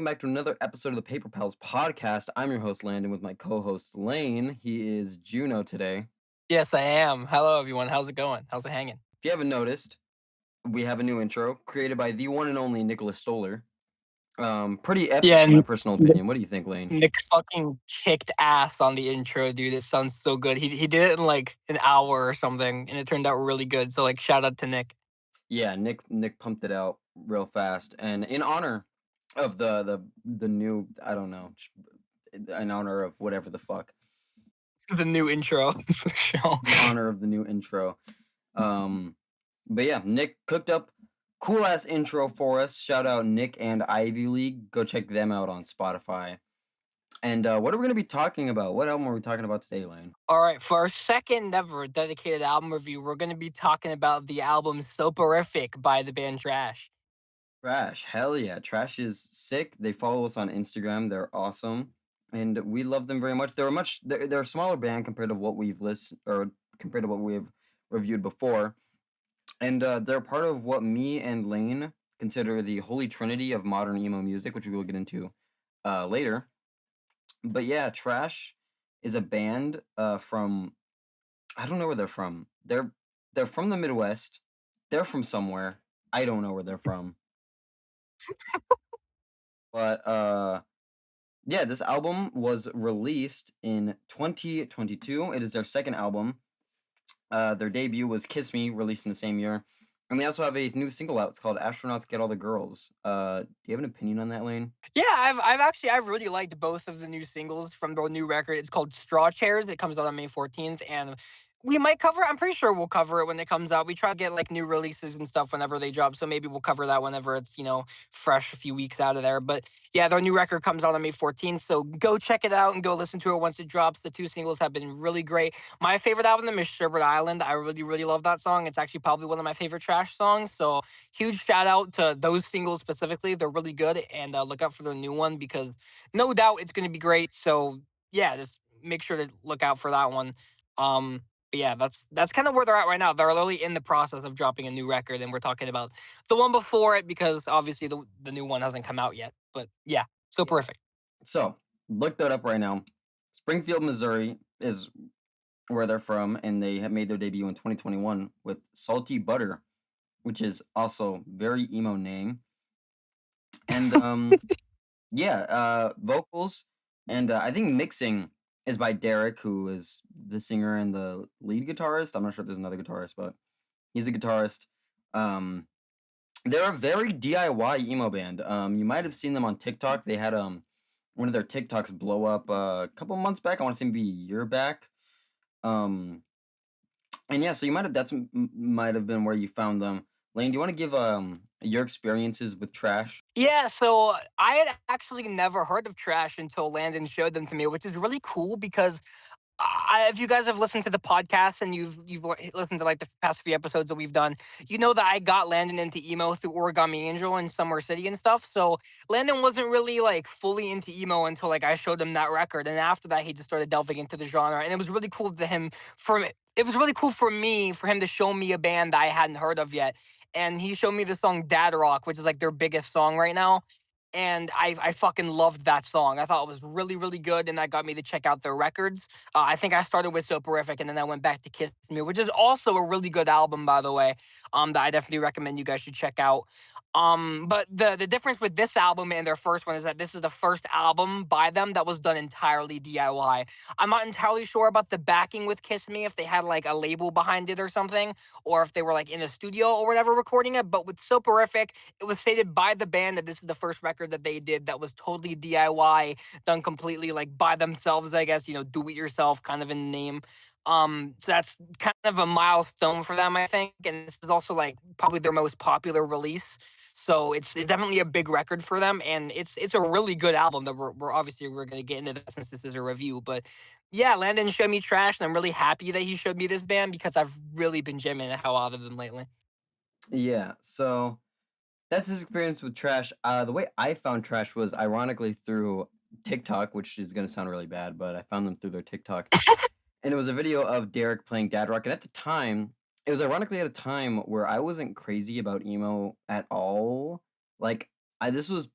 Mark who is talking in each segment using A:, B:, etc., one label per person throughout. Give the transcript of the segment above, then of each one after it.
A: welcome back to another episode of the Paper Pals podcast. I'm your host, Landon, with my co-host, Lane. He is Juno today.
B: Yes, I am. Hello, everyone. How's it going? How's it hanging?
A: If you haven't noticed, we have a new intro created by the one and only Nicholas Stoller. Pretty epic,
B: Yeah,
A: in my personal opinion. What do you think, Lane?
B: Nick fucking kicked ass on the intro, dude. It sounds so good. He did it in like an hour or something, and it turned out really good. So like, shout out to Nick.
A: Yeah, Nick pumped it out real fast, and in honor of the new, I don't know, in honor of whatever the fuck,
B: The new intro for the show.
A: in honor of the new intro. But yeah, Nick cooked up cool ass intro for us. Shout out Nick and Ivy League. Go check them out on Spotify. And what are we gonna be talking about? What album are we talking about today, Lane?
B: All right, for our second ever dedicated album review, we're going to be talking about the album "Soporific" by the band Trash.
A: Trash. Hell yeah. Trash is sick. They follow us on Instagram. They're awesome. And we love them very much. They're a smaller band compared to what we've listened or compared to what we've reviewed before. And they're part of what me and Lane consider the holy trinity of modern emo music, which we will get into later. But yeah, Trash is a band from I don't know where they're from. They're from the Midwest. They're from somewhere. I don't know where they're from. But yeah, this album was released in 2022. It is their second album. Their debut was Kiss Me, released in the same year. And they also have a new single out. It's called Astronauts Get All the Girls. Do you have an opinion on that, Lane?
B: Yeah, I've really liked both of the new singles from the new record. It's called Straw Chairs. It comes out on May 14th, and we might cover it. I'm pretty sure we'll cover it when it comes out. We try to get like new releases and stuff whenever they drop, so maybe we'll cover that whenever it's fresh, a few weeks out of there. But yeah, their new record comes out on May 14th, so go check it out and go listen to it once it drops. The two singles have been really great. My favorite out of them is Sherbet Island. I really love that song. It's actually probably one of my favorite Trash songs. So huge shout out to those singles specifically. They're really good, and look out for the new one because no doubt it's going to be great. So yeah, just make sure to look out for that one. But yeah, that's kind of where they're at right now. They're literally in the process of dropping a new record, and we're talking about the one before it because obviously the new one hasn't come out yet. But yeah, so
A: Yeah.
B: perfect.
A: So, look that up right now. Springfield, Missouri is where they're from, and they have made their debut in 2021 with Salty Butter, which is also very emo name. And yeah, vocals and I think mixing is by Derek, who is the singer and the lead guitarist. I'm not sure if there's another guitarist, but he's the guitarist. Um, they're a very DIY emo band. You might have seen them on TikTok. They had one of their TikToks blow up a couple months back. I want to say maybe a year back. Um, and yeah, so you might have been where you found them. Lane, do you want to give your experiences with Trash?
B: Yeah, so I had actually never heard of Trash until Landon showed them to me, which is really cool because if you guys have listened to the podcast and listened to like the past few episodes that we've done, you know that I got Landon into emo through Origami Angel and Summer City and stuff. So Landon wasn't really like fully into emo until like I showed him that record, and after that he just started delving into the genre, and it was really cool to him for it was really cool for me for him to show me a band that I hadn't heard of yet. And he showed me the song Dad Rock, which is like their biggest song right now, and I fucking loved that song. I thought it was really good, and that got me to check out their records. I think I started with Soporific, and then I went back to Kiss Me, which is also a really good album, by the way. That I definitely recommend you guys should check out. But the difference with this album and their first one is that this is the first album by them that was done entirely DIY. I'm not entirely sure about the backing with Kiss Me, if they had like a label behind it or something, or if they were like in a studio or whatever recording it. But with Soporific, it was stated by the band that this is the first record that they did that was totally DIY, done completely like by themselves, I guess, do it yourself kind of in the name. So that's kind of a milestone for them, I think. And this is also like probably their most popular release. So it's definitely a big record for them, and it's a really good album that we're gonna get into that since this is a review. But yeah, Landon showed me Trash, and I'm really happy that he showed me this band because I've really been jamming the hell out of them lately.
A: Yeah, so that's his experience with Trash. The way I found Trash was ironically through TikTok, which is gonna sound really bad, but I found them through their TikTok, and it was a video of Derek playing Dad Rock. And at the time, it was ironically at a time where I wasn't crazy about emo at all. Like, this was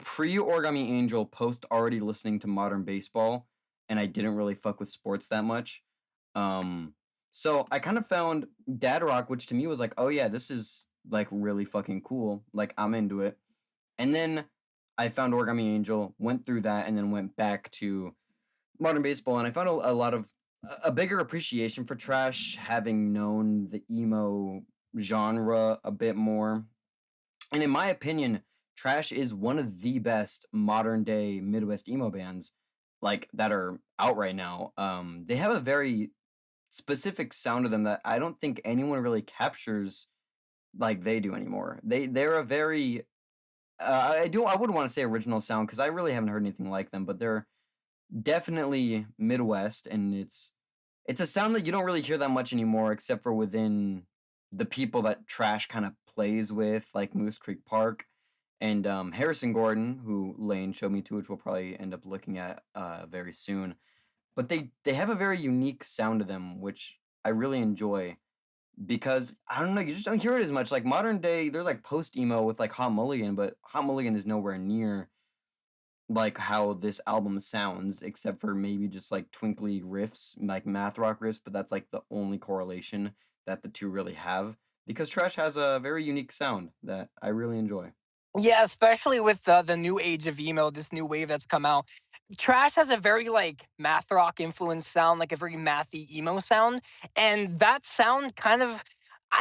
A: pre Origami Angel, post already listening to modern baseball, and I didn't really fuck with sports that much. Um, so I kind of found Dad Rock, which to me was like, oh yeah, this is like really fucking cool. Like I'm into it. And then I found Origami Angel, went through that, and then went back to modern baseball, and I found a lot of a bigger appreciation for trash, having known the emo genre a bit more. And in my opinion, trash is one of the best modern day Midwest emo bands like that are out right now. They have a very specific sound to them that I don't think anyone really captures like they do anymore. They're a very I wouldn't want to say original sound because I really haven't heard anything like them, but they're definitely Midwest, and it's a sound that you don't really hear that much anymore, except for within the people that trash kind of plays with, like Moose Creek Park and Harrison Gordon, who Lane showed me to, which we'll probably end up looking at very soon. But they have a very unique sound to them, which I really enjoy because I don't know, you just don't hear it as much. Like modern day, there's like post emo with like Hot Mulligan, but Hot Mulligan is nowhere near like how this album sounds, except for maybe just like twinkly riffs, like math rock riffs, but that's like the only correlation that the two really have. Because Trash has a very unique sound that I really enjoy.
B: Yeah, especially with the new age of emo, this new wave that's come out. Trash has a very like math rock influenced sound, like a very mathy emo sound, and that sound kind of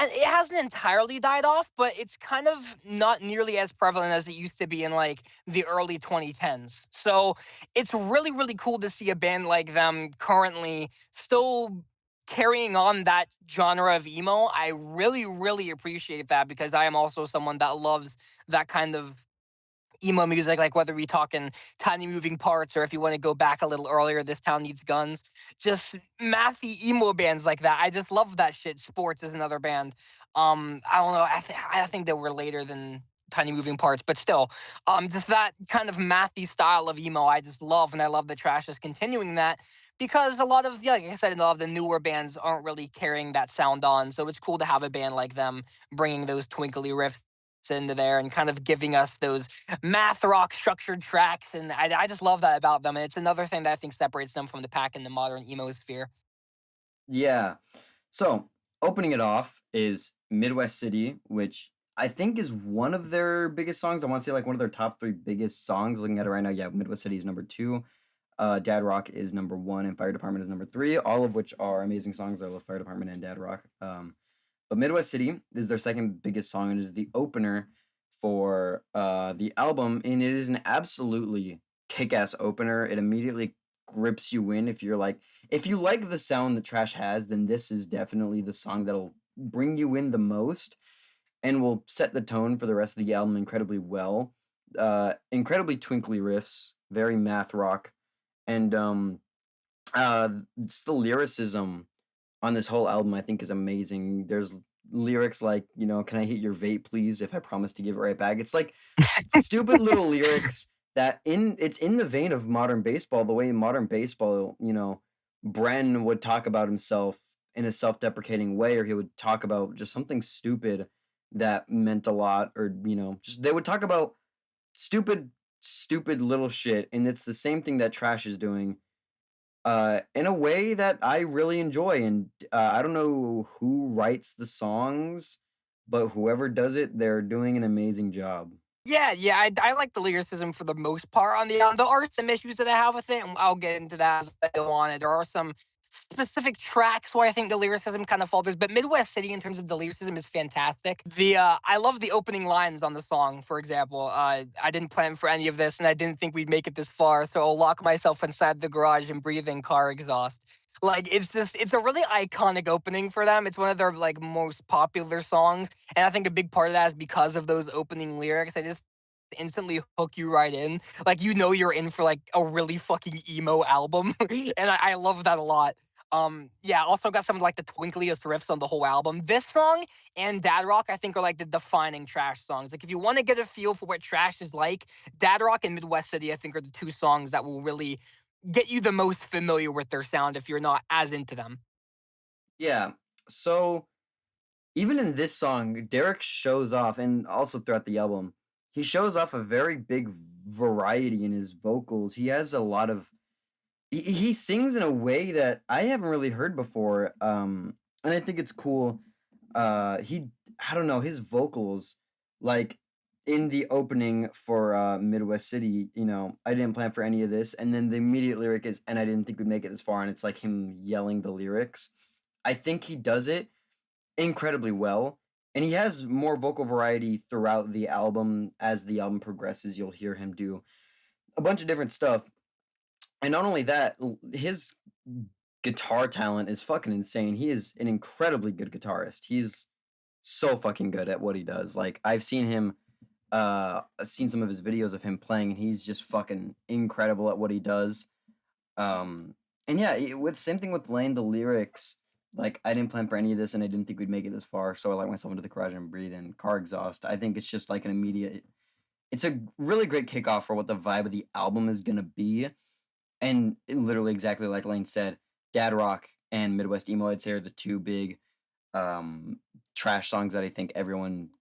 B: it hasn't entirely died off, but it's kind of not nearly as prevalent as it used to be in like the early 2010s. So it's really really cool to see a band like them currently still carrying on that genre of emo. I really really appreciate that because I am also someone that loves that kind of emo music, like whether we talking Tiny Moving Parts or if you want to go back a little earlier, This Town Needs Guns, just mathy emo bands like that. I just love that shit. Sports is another band. I don't know. I think they were later than Tiny Moving Parts, but still, just that kind of mathy style of emo, I just love, and I love the Trash is continuing that because a lot of, yeah, like I said, a lot of the newer bands aren't really carrying that sound on. So it's cool to have a band like them bringing those twinkly riffs into there and kind of giving us those math rock structured tracks, and I just love that about them. And it's another thing that I think separates them from the pack in the modern emo sphere.
A: Yeah. So opening it off is Midwest City, which I think is one of their biggest songs. I want to say like one of their top three biggest songs. Looking at it right now, yeah, Midwest City is number two. Dad Rock is number one, and Fire Department is number three. All of which are amazing songs. I love Fire Department and Dad Rock. But Midwest City is their second biggest song, and it is the opener for the album, and it is an absolutely kick-ass opener. It immediately grips you in if you like the sound that Trash has, then this is definitely the song that'll bring you in the most and will set the tone for the rest of the album incredibly well. Incredibly twinkly riffs, very math rock, and just the lyricism on this whole album I think is amazing. There's lyrics like, "Can I hit your vape, please, if I promise to give it right back?" It's like stupid little lyrics that it's in the vein of modern baseball, the way in modern baseball, Bren would talk about himself in a self-deprecating way, or he would talk about just something stupid that meant a lot, or, just they would talk about stupid, stupid little shit, and it's the same thing that Trash is doing in a way that I really enjoy. And I don't know who writes the songs, but whoever does it, they're doing an amazing job.
B: Yeah, yeah, I like the lyricism for the most part on the album. There are some issues that I have with it, and I'll get into that as I go on. There are some specific tracks where I think the lyricism kind of falters, but Midwest City, in terms of the lyricism, is fantastic. I love the opening lines on the song. For example, I didn't plan for any of this, and I didn't think we'd make it this far, so I'll lock myself inside the garage and breathe in car exhaust. Like it's a really iconic opening for them. It's one of their like most popular songs, and I think a big part of that is because of those opening lyrics. They just instantly hook you right in. Like you're in for like a really fucking emo album. And I love that a lot. Yeah, also got some of like the twinkliest riffs on the whole album. This song and Dad Rock, I think, are like the defining Trash songs. Like if you want to get a feel for what Trash is like, Dad Rock and Midwest City, I think, are the two songs that will really get you the most familiar with their sound if you're not as into them.
A: Yeah. So even in this song, Derek shows off, and also throughout the album, he shows off a very big variety in his vocals. He has a lot of he sings in a way that I haven't really heard before, and I think it's cool. He I don't know, his vocals, like, in the opening for, Midwest City, "I didn't plan for any of this," and then the immediate lyric is, "And I didn't think we'd make it this far," and it's, like, him yelling the lyrics. I think he does it incredibly well, and he has more vocal variety throughout the album. As the album progresses, you'll hear him do a bunch of different stuff, and not only that, his guitar talent is fucking insane. He is an incredibly good guitarist. He's so fucking good at what he does. Like, I've seen some of his videos of him playing, and he's just fucking incredible at what he does. Um, and yeah, with same thing with Lane, the lyrics, like, I didn't plan for any of this, and I didn't think we'd make it this far, so I let myself into the garage and breathe and car exhaust. I think it's just like an immediate. It's a really great kickoff for what the vibe of the album is gonna be, and literally exactly like Lane said, Dad Rock and Midwest Emo, I'd say, are the two big um, trash songs that I think everyone's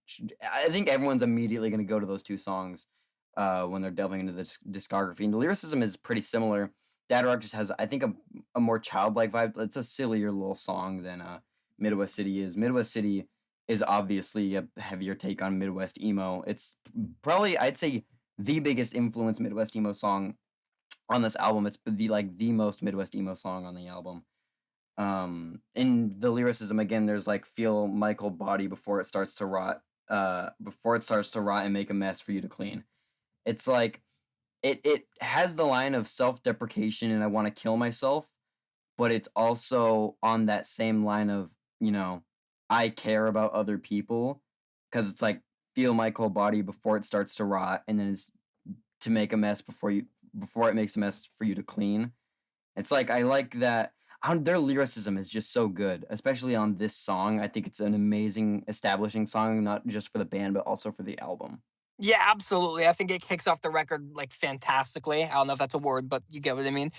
A: immediately gonna go to those two songs when they're delving into the discography. And the lyricism is pretty similar. Dad Rock just has, I think, a more childlike vibe. It's a sillier little song than Midwest City is. Midwest City is obviously a heavier take on Midwest emo. It's probably, I'd say, the biggest influence Midwest emo song on this album. It's the most Midwest emo song on the album. In the lyricism again, there's like, "Feel Michael body before it starts to rot and make a mess for you to clean." It's like it has the line of self-deprecation and "I want to kill myself," but it's also on that same line of, I care about other people, because it's like, "Feel Michael body before it starts to rot," and then it's to make a mess before it makes a mess for you to clean. It's like, I like that their lyricism is just so good, especially on this song. I think it's an amazing establishing song, not just for the band, but also for the album.
B: Yeah, absolutely. I think it kicks off the record like fantastically. I don't know if that's a word, but you get what I mean.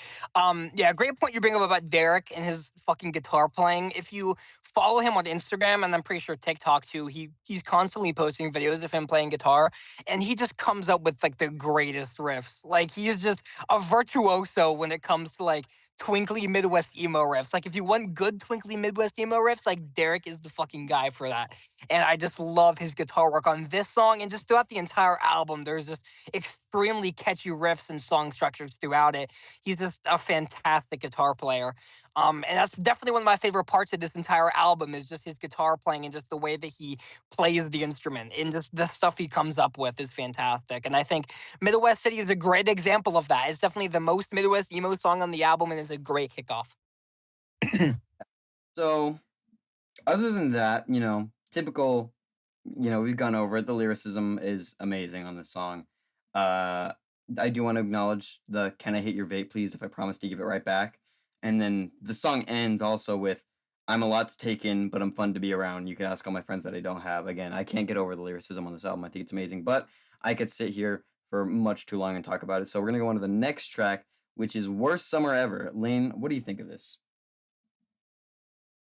B: Yeah, great point you bring up about Derek and his fucking guitar playing. If you follow him on Instagram and I'm pretty sure TikTok too, he's constantly posting videos of him playing guitar, and he just comes up with like the greatest riffs. Like he's just a virtuoso when it comes to like twinkly Midwest emo riffs. Like if you want good twinkly Midwest emo riffs, like Derek is the fucking guy for that. And I just love his guitar work on this song and just throughout the entire album. There's just extremely catchy riffs and song structures throughout it. He's just a fantastic guitar player. And that's definitely one of my favorite parts of this entire album is just his guitar playing and just the way that he plays the instrument and just the stuff he comes up with is fantastic. And I think Midwest City is a great example of that. It's definitely the most Midwest emo song on the album and is a great kickoff.
A: So, other than that, typical, we've gone over it. The lyricism is amazing on this song. Uh, I do want to acknowledge the "Can I hit your vape, please? If I promise to give it right back." And then the song ends also with, "I'm a lot to take in, but I'm fun to be around. You can ask all my friends that I don't have." Again, I can't get over the lyricism on this album. I think it's amazing, but I could sit here for much too long and talk about it. So we're gonna go on to the next track, which is "Worst Summer Ever." Lane, what do you think of this?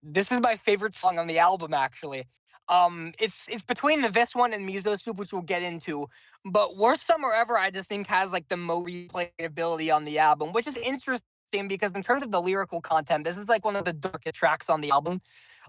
B: This is my favorite song on the album, actually. It's between this one and Miso Soup, which we'll get into. But Worst Summer Ever, I just think has like the most replayability on the album, which is interesting because in terms of the lyrical content, this is like one of the darkest tracks on the album.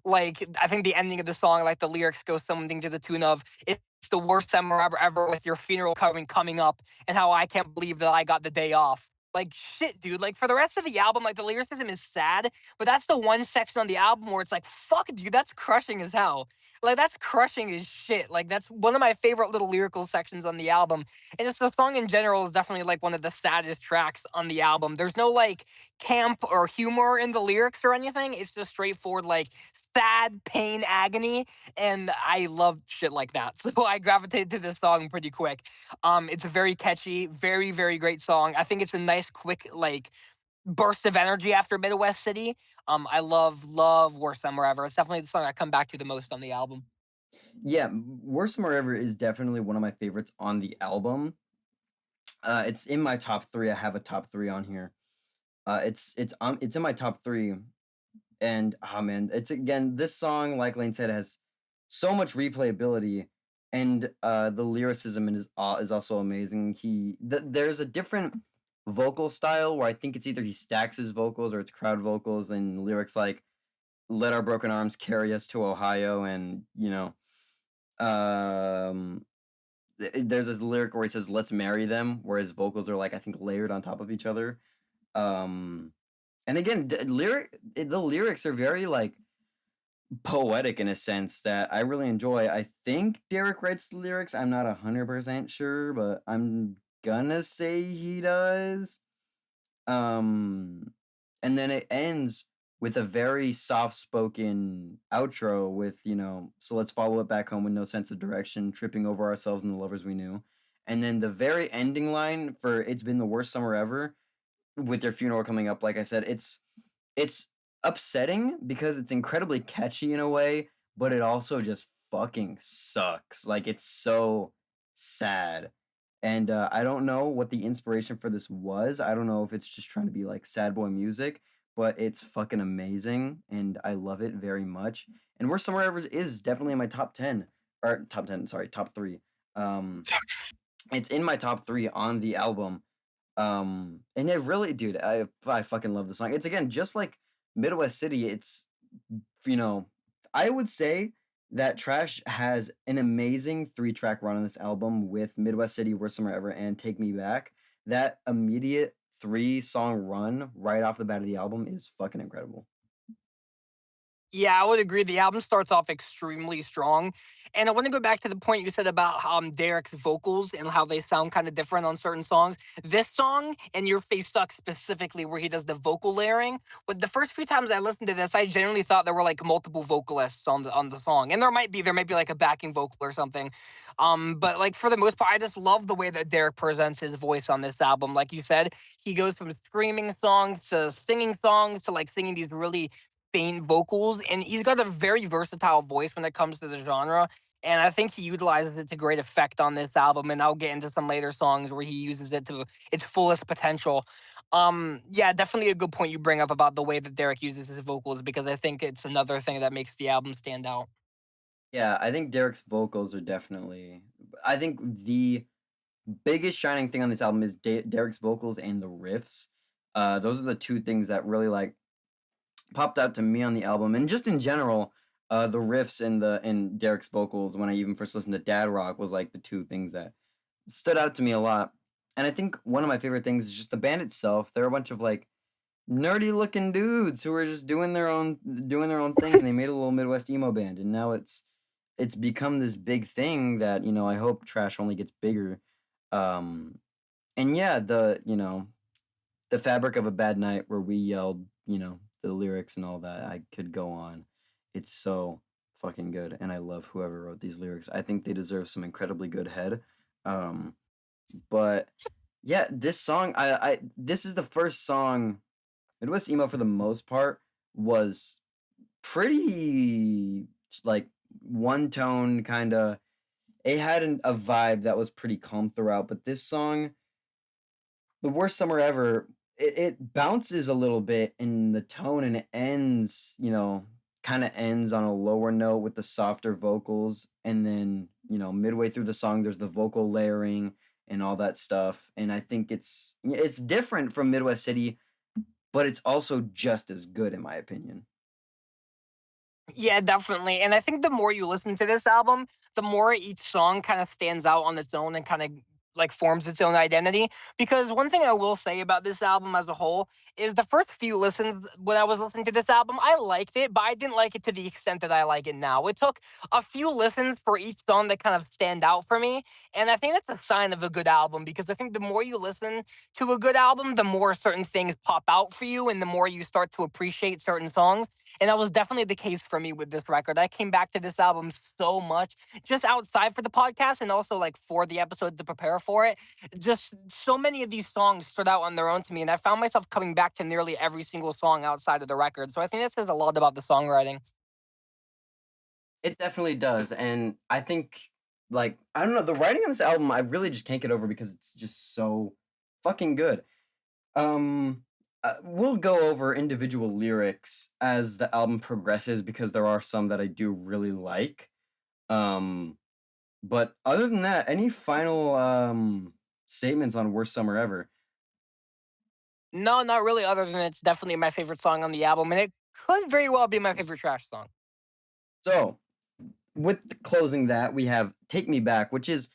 B: Like I think the ending of the song, like the lyrics go something to the tune of "It's the worst summer ever with your funeral coming up, and how I can't believe that I got the day off." Like shit, dude. Like for the rest of the album, like the lyricism is sad, but that's the one section on the album where it's like, fuck, dude, that's crushing as hell. Like that's crushing as shit. Like that's one of my favorite little lyrical sections on the album. And just the song in general is definitely like one of the saddest tracks on the album. There's no like camp or humor in the lyrics or anything. It's just straightforward like sad pain agony, and I love shit like that. So I gravitated to this song pretty quick. It's a very catchy, very great song. I think it's a nice quick like burst of energy after Midwest City. I love Worst Summer Ever. It's definitely the song I come back to the most on the album.
A: Yeah, "Worst Summer Ever" is definitely one of my favorites on the album. It's in my top three. I have a top three on here. It's in my top three, and, oh, man, it's again, this song, like Lane said, has so much replayability. and the lyricism is also amazing. There's a different vocal style where I think it's either he stacks his vocals or it's crowd vocals and lyrics like "Let our broken arms carry us to Ohio," and um, there's this lyric where he says "Let's marry them," where his vocals are like I think layered on top of each other. Um, and again, the lyrics are very like poetic in a sense that I really enjoy. I think Derek writes the lyrics. I'm not 100% sure, but I'm gonna say he does. Um, and then it ends with a very soft-spoken outro with, so let's follow it back home with no sense of direction, tripping over ourselves and the lovers we knew. And then the very ending line for "It's been the worst summer ever" with your funeral coming up, like I said, it's upsetting because it's incredibly catchy in a way, but it also just fucking sucks. Like it's so sad. And I don't know what the inspiration for this was. I don't know if it's just trying to be like sad boy music, but it's fucking amazing and I love it very much. And Worst Summer Ever is definitely in my top 10 or top 10, sorry, top 3. Um it's in my top 3 on the album. And it really, dude, I fucking love the song. It's again just like Midwest City. It's you know, I would say that Trash has an amazing 3-track run on this album with Midwest City, Worst Summer Ever, and Take Me Back. That immediate 3-song run right off the bat of the album is fucking incredible.
B: Yeah, I would agree. The album starts off extremely strong. And I want to go back to the point you said about Derek's vocals and how they sound kind of different on certain songs. This song and Your Face Sucks specifically, where he does the vocal layering. But the first few times I listened to this, I genuinely thought there were like multiple vocalists on the song. And there might be like a backing vocal or something. But like for the most part, I just love the way that Derek presents his voice on this album. Like you said, he goes from screaming songs to singing songs to like singing these really faint vocals, and he's got a very versatile voice when it comes to the genre. And I think he utilizes it to great effect on this album. And I'll get into some later songs where he uses it to its fullest potential. Yeah, definitely a good point you bring up about the way that Derek uses his vocals because I think it's another thing that makes the album stand out.
A: Yeah, I think Derek's vocals are definitely. I think the biggest shining thing on this album is Derek's vocals and the riffs. Those are the two things that really like popped out to me on the album, and just in general, the riffs and Derek's vocals when I even first listened to Dad Rock was like the two things that stood out to me a lot. And I think one of my favorite things is just the band itself. They're a bunch of like nerdy looking dudes who are just doing their own thing, and they made a little Midwest emo band, and now it's become this big thing that I hope Trash only gets bigger. Um, and yeah, the fabric of a bad night where we yelled, the lyrics and all that. I could go on. It's so fucking good, and I love whoever wrote these lyrics. I think they deserve some incredibly good head. Um, but yeah, this song, this is the first song. Midwest emo for the most part was pretty like one tone kind of. It had a vibe that was pretty calm throughout, but this song, the worst summer ever, it bounces a little bit in the tone and it ends, kind of ends on a lower note with the softer vocals. And then, midway through the song, there's the vocal layering and all that stuff. And I think it's different from Midwest City, but it's also just as good in my opinion.
B: Yeah, definitely. And I think the more you listen to this album, the more each song kind of stands out on its own and kind of like forms its own identity. Because one thing I will say about this album as a whole is the first few listens when I was listening to this album, I liked it, but I didn't like it to the extent that I like it now. It took a few listens for each song that kind of stand out for me. And I think that's a sign of a good album because I think the more you listen to a good album, the more certain things pop out for you and the more you start to appreciate certain songs. And that was definitely the case for me with this record. I came back to this album so much just outside for the podcast and also like for the episode to prepare for it. Just so many of these songs stood out on their own to me. And I found myself coming back to nearly every single song outside of the record. So I think that says a lot about the songwriting.
A: It definitely does. And I think, like, I don't know, the writing on this album, I really just can't get over because it's just so fucking good. Um, we'll go over individual lyrics as the album progresses because there are some that I do really like. Um, But other than that, any final statements on worst summer ever?
B: No, not really. Other than it's definitely my favorite song on the album, and it could very well be my favorite Trash song.
A: So, with closing that, we have Take Me Back, which is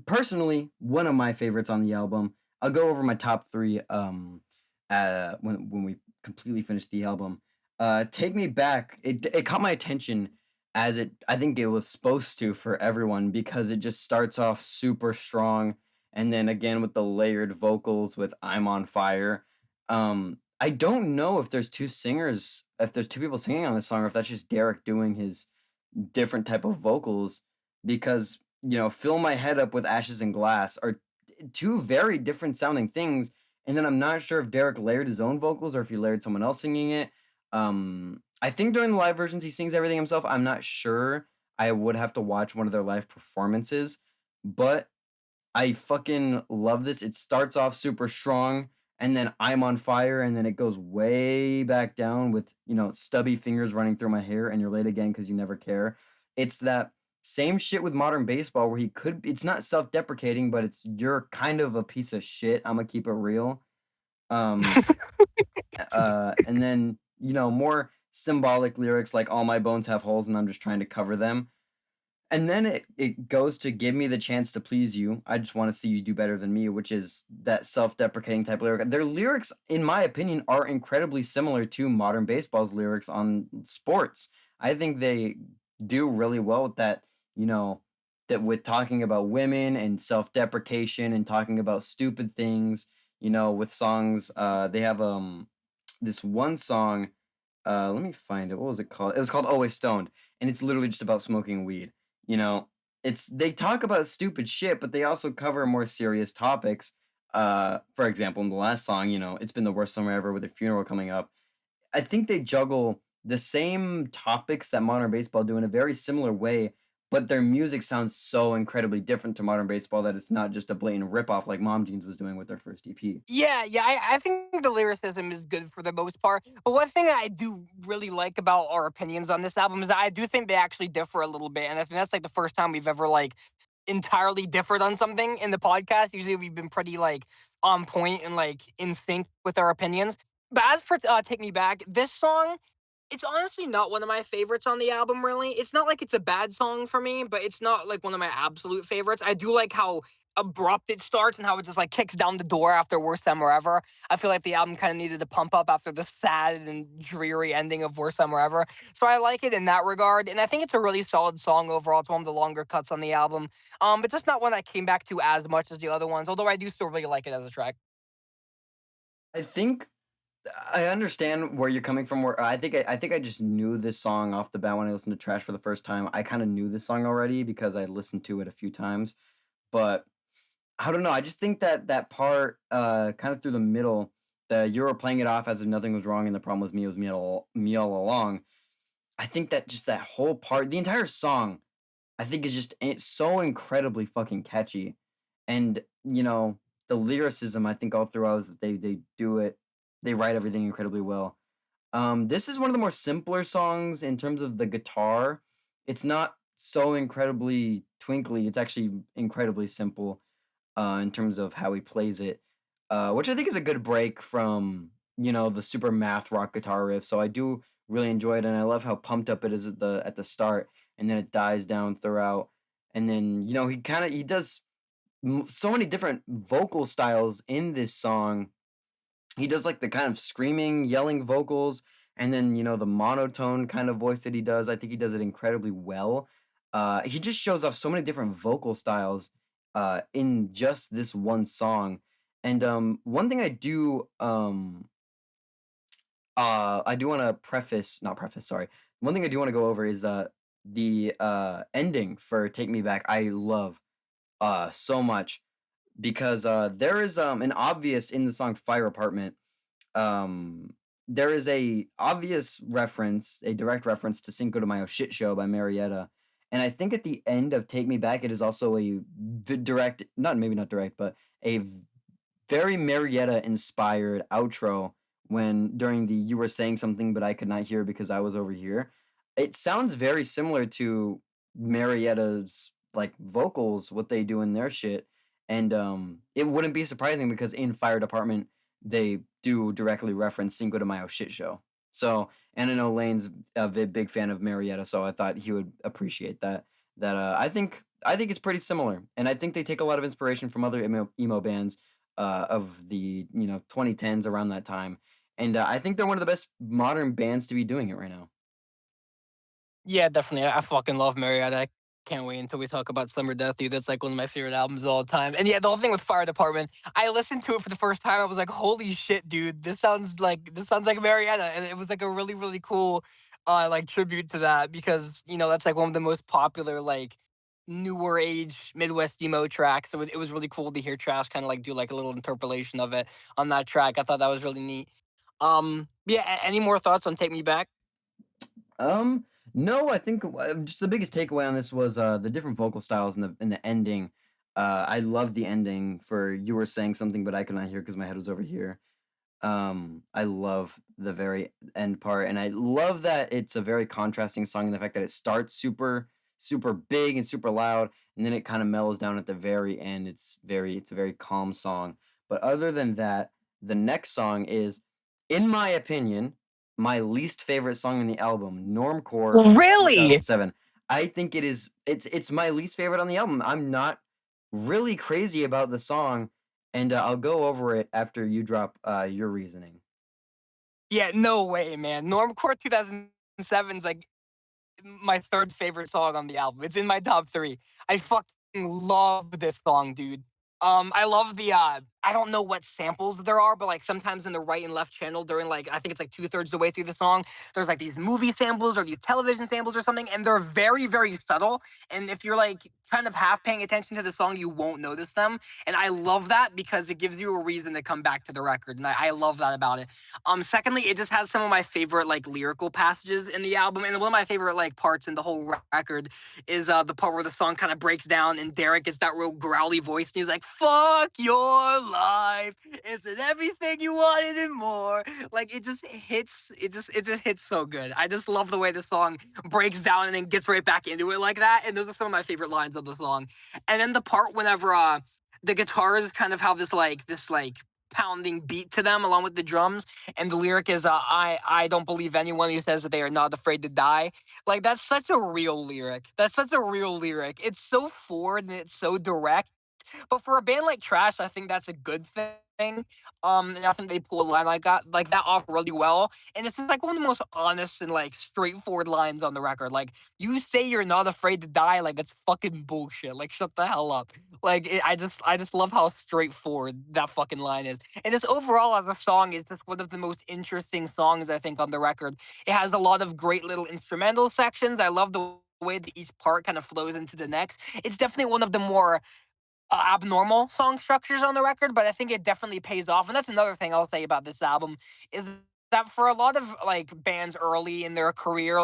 A: personally one of my favorites on the album. I'll go over my top three when we completely finish the album. Take Me Back, it caught my attention as it I think it was supposed to for everyone because it just starts off super strong and then again with the layered vocals with I'm on Fire. I don't know if there's two singers, if there's two people singing on this song, or if that's just Derek doing his different type of vocals because fill my head up with ashes and glass are two very different sounding things, and then I'm not sure if Derek layered his own vocals or if he layered someone else singing it. I think during the live versions he sings everything himself. I'm not sure. I would have to watch one of their live performances, but I fucking love this. It starts off super strong and then I'm on fire and then it goes way back down with, stubby fingers running through my hair and you're late again because you never care. It's that same shit with modern baseball where it's not self-deprecating, but it's you're kind of a piece of shit. I'm gonna keep it real. Um and then, more symbolic lyrics like all my bones have holes and I'm just trying to cover them. And then it goes to give me the chance to please you. I just want to see you do better than me, which is that self-deprecating type lyric. Their lyrics, in my opinion, are incredibly similar to modern baseball's lyrics on sports. I think they do really well with that, you know, that with talking about women and self-deprecation and talking about stupid things, with songs. They have this one song, let me find it. What was it called? It was called Always Stoned, and it's literally just about smoking weed. You know, it's they talk about stupid shit, but they also cover more serious topics. For example, in the last song, it's been the worst summer ever with a funeral coming up. I think they juggle the same topics that modern baseball do in a very similar way, but their music sounds so incredibly different to modern baseball that it's not just a blatant ripoff like Mom Jeans was doing with their first EP.
B: Yeah, yeah, I think the lyricism is good for the most part. But one thing I do really like about our opinions on this album is that I do think they actually differ a little bit. And I think that's like the first time we've ever like entirely differed on something in the podcast. Usually we've been pretty like on point and like in sync with our opinions. But as for Take Me Back, this song, it's honestly not one of my favorites on the album, really. It's not like it's a bad song for me, but it's not like one of my absolute favorites. I do like how abrupt it starts and how it just like kicks down the door after Worst Summer Ever. I feel like the album kind of needed to pump up after the sad and dreary ending of Worst Summer Ever. So I like it in that regard. And I think it's a really solid song overall. It's one of the longer cuts on the album. But just not one I came back to as much as the other ones, although I do still really like it as a track.
A: I think I understand where you're coming from. Where I think I just knew this song off the bat when I listened to Trash for the first time. I kind of knew this song already because I listened to it a few times, but I don't know. I just think that that part, kind of through the middle, the you were playing it off as if nothing was wrong and the problem was me. It was me all along. I think that just that whole part, the entire song, I think is just it's so incredibly fucking catchy, and the lyricism. I think all throughout is that they do it. They write everything incredibly well. This is one of the more simpler songs in terms of the guitar. It's not so incredibly twinkly. It's actually incredibly simple in terms of how he plays it, which I think is a good break from the super math rock guitar riff. So I do really enjoy it, and I love how pumped up it is at the start, and then it dies down throughout, and then he does so many different vocal styles in this song. He does like the kind of screaming, yelling vocals, and then the monotone kind of voice that he does. I think he does it incredibly well. He just shows off so many different vocal styles in just this one song. And one thing I do want to preface, not preface, sorry. One thing I do want to go over is the ending for "Take Me Back." I love so much because there is an obvious in the song "Fire Apartment." There is a obvious reference, a direct reference to Cinco de Mayo shit show by Marietta. And I think at the end of Take Me Back, it is also a direct, not maybe not direct, but a very Marietta inspired outro when during the you were saying something but I could not hear because I was over here. It sounds very similar to Marietta's like vocals, what they do in their shit, and it wouldn't be surprising because in Fire Department they do directly reference Cinco de Mayo shit show. So, and I know Lane's a big fan of Marietta, so I thought he would appreciate that. I think it's pretty similar, and I think they take a lot of inspiration from other emo bands of the 2010s around that time, and I think they're one of the best modern bands to be doing it right now.
B: Yeah, definitely. I fucking love Marietta. I can't wait until we talk about Summer Death, dude. That's like one of my favorite albums of all time. And yeah, the whole thing with Fire Department, I listened to it for the first time. I was like, holy shit, dude. This sounds like Marietta. And it was like a really, really cool like tribute to that because, that's like one of the most popular like newer age Midwest emo tracks. So it was really cool to hear Trash kind of like do like a little interpolation of it on that track. I thought that was really neat. Yeah, any more thoughts on Take Me Back?
A: Um, no, I think just the biggest takeaway on this was the different vocal styles in the ending. I love the ending for "You Were Saying Something, but I Could Not Hear because my head was over here." I love the very end part, and I love that it's a very contrasting song in the fact that it starts super, super big and super loud, and then it kind of mellows down at the very end. It's a very calm song. But other than that, the next song is, in my opinion, my least favorite song in the album, Normcore
B: Really?
A: 2007. I think it's my least favorite on the album. I'm not really crazy about the song, and I'll go over it after you drop your reasoning.
B: Yeah, no way, man. Normcore 2007's like my third favorite song on the album. It's in my top three. I fucking love this song, dude. I love the I don't know what samples there are, but like sometimes in the right and left channel during like I think it's like two-thirds the way through the song, there's like these movie samples or these television samples or something, and they're very, very subtle. And if you're like kind of half paying attention to the song, you won't notice them. And I love that because it gives you a reason to come back to the record. And I love that about it. Secondly, it just has some of my favorite like lyrical passages in the album, and one of my favorite like parts in the whole record is the part where the song kind of breaks down and Derek gets that real growly voice and he's like, "Fuck your life, isn't everything you wanted and more." Like it just hits, it just hits so good. I just love the way the song breaks down and then gets right back into it like that. And those are some of my favorite lines of the song. And then the part whenever the guitars kind of have this like pounding beat to them along with the drums, and the lyric is I don't believe anyone who says that they are not afraid to die. Like that's such a real lyric. That's such a real lyric. It's so forward and it's so direct, but for a band like Trash, I think that's a good thing. And I think they pull a line like that off really well. And it's just like one of the most honest and like straightforward lines on the record. Like you say you're not afraid to die, like that's fucking bullshit. Like shut the hell up. Like I just love how straightforward that fucking line is. And just overall as a song, it's just one of the most interesting songs I think on the record. It has a lot of great little instrumental sections. I love the way that each part kind of flows into the next. It's definitely one of the more abnormal song structures on the record, but I think it definitely pays off. And that's another thing I'll say about this album is that for a lot of like bands early in their career,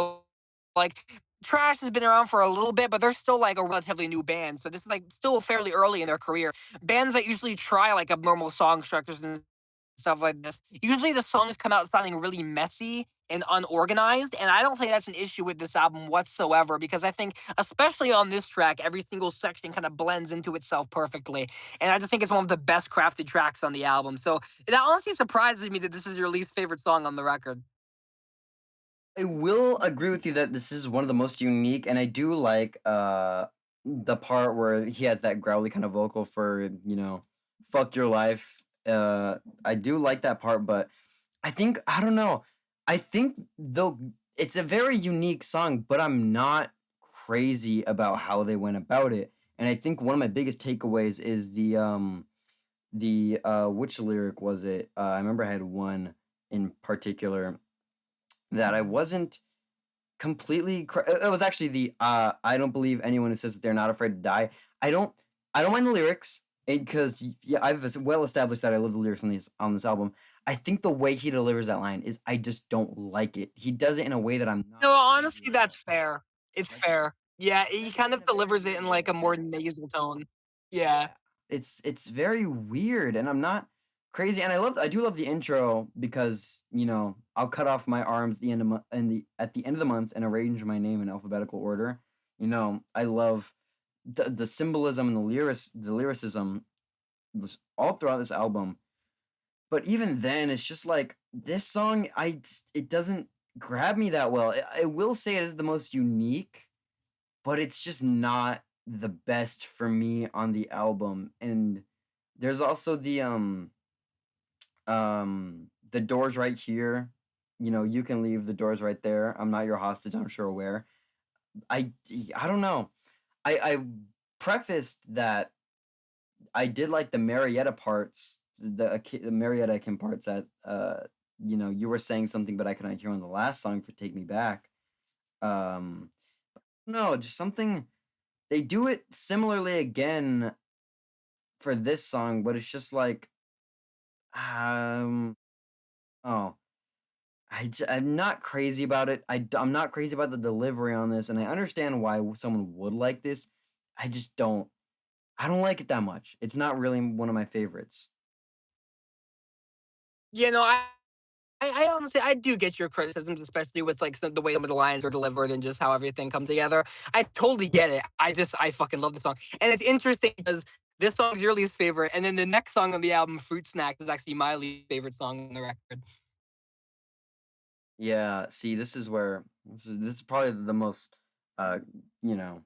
B: like Trash has been around for a little bit, but they're still like a relatively new band. So this is like still fairly early in their career. Bands that usually try like abnormal song structures and stuff like this, usually the songs come out sounding really messy and unorganized. And I don't think that's an issue with this album whatsoever because I think, especially on this track, every single section kind of blends into itself perfectly. And I just think it's one of the best crafted tracks on the album. So it honestly surprises me that this is your least favorite song on the record.
A: I will agree with you that this is one of the most unique, and I do like the part where he has that growly kind of vocal for "fuck your life." I do like that part, but I don't know. I think though it's a very unique song, but I'm not crazy about how they went about it. And I think one of my biggest takeaways is the which lyric was it? I remember I had one in particular that I wasn't completely it was actually the I don't believe anyone who says that they're not afraid to die. I don't I don't mind the lyrics because yeah, I've well established that I love the lyrics on this album. I think the way he delivers that line is I just don't like it. He does it in a way that I'm not
B: No,
A: crazy
B: honestly, that's
A: about.
B: fair. It's
A: Like he
B: fair. Yeah,
A: he
B: he
A: says it
B: kind
A: in
B: of
A: a very
B: delivers it
A: weird
B: in like a
A: way.
B: more nasal tone. Yeah.
A: Yeah. It's very weird and I'm not crazy and I do love the intro because, I'll cut off my arms at the end of at the end of the month and arrange my name in alphabetical order. I love the symbolism and the lyricism all throughout this album. But even then, it's just like this song, it doesn't grab me that well. I will say it is the most unique, but it's just not the best for me on the album. And there's also the doors right here. You know, you can leave the doors right there. I'm not your hostage. I'm sure aware. I don't know. I prefaced that I did like the Marietta parts, the Marietta Kim parts that you know, you were saying something, but I could not hear on the last song for "Take Me Back." Um, no, just something they do it similarly again for this song, but it's just like, um, oh, I'm not crazy about it. I'm not crazy about the delivery on this, and I understand why someone would like this. I just don't. I don't like it that much. It's not really one of my favorites.
B: You know, I honestly I do get your criticisms, especially with like the way some of the lines are delivered and just how everything comes together. I totally get it. I fucking love the song, and it's interesting because this song's your least favorite, and then the next song on the album, "Fruit Snacks," is actually my least favorite song on the record.
A: Yeah, see, this is probably the most uh, you know,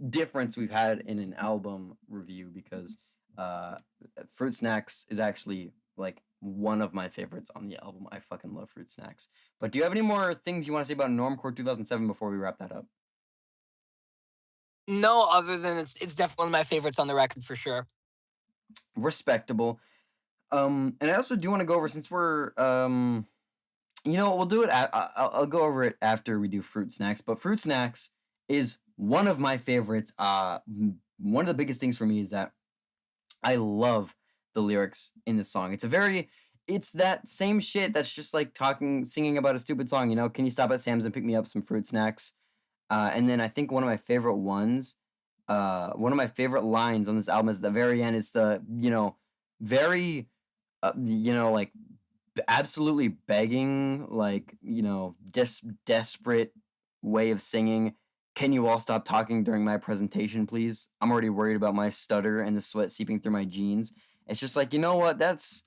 A: difference we've had in an album review because uh Fruit Snacks is actually like one of my favorites on the album. I fucking love Fruit Snacks. But do you have any more things you want to say about Normcore 2007 before we wrap that up?
B: No, other than it's definitely one of my favorites on the record for sure.
A: Respectable. And I also do want to go over since we're you know, we'll do it. I'll go over it after we do Fruit Snacks. But Fruit Snacks is one of my favorites. One of the biggest things for me is that I love the lyrics in this song. It's that same shit that's just like singing about a stupid song. You know, can you stop at Sam's and pick me up some fruit snacks? And then I think one of my favorite lines on this album is at the very end. It's the very like absolutely begging, like, desperate way of singing. Can you all stop talking during my presentation, please? I'm already worried about my stutter and the sweat seeping through my jeans. It's just like, you know what? That's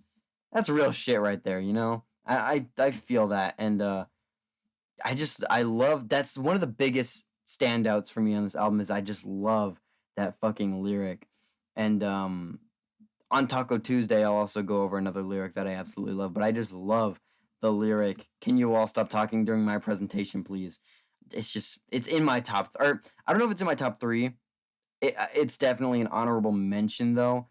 A: real shit right there, you know? I feel that. And I love that's one of the biggest standouts for me on this album is I just love that fucking lyric. And on Taco Tuesday, I'll also go over another lyric that I absolutely love, but I just love the lyric, "Can you all stop talking during my presentation, please?" It's in my or I don't know if it's in my top 3. It's definitely an honorable mention though.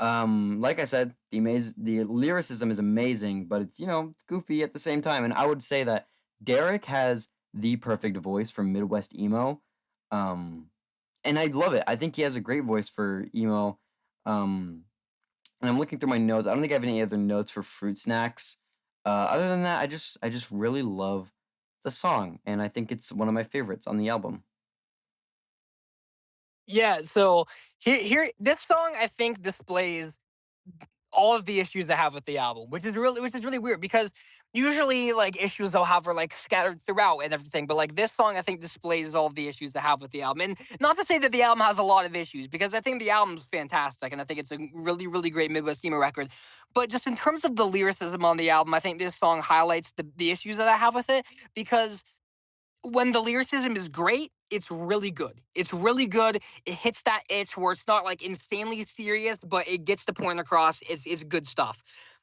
A: Like I said, the lyricism is amazing, but it's goofy at the same time, and I would say that Derek has the perfect voice for Midwest emo. Um, and I love it. I think he has a great voice for emo. Um, and I'm looking through my notes. I don't think I have any other notes for Fruit Snacks. Other than that, I just really love the song, and I think it's one of my favorites on the album.
B: Yeah, so here this song I think displays all of the issues I have with the album, which is really weird because usually like issues they'll have are like scattered throughout and everything, but like this song I think displays all of the issues I have with the album. And not to say that the album has a lot of issues because I think the album's fantastic and I think it's a really great Midwest emo record. But just in terms of the lyricism on the album, I think this song highlights the issues that I have with it because when the lyricism is great, it's really good. It's really good. It hits that itch where it's not like insanely serious, but it gets the point across. It's good stuff.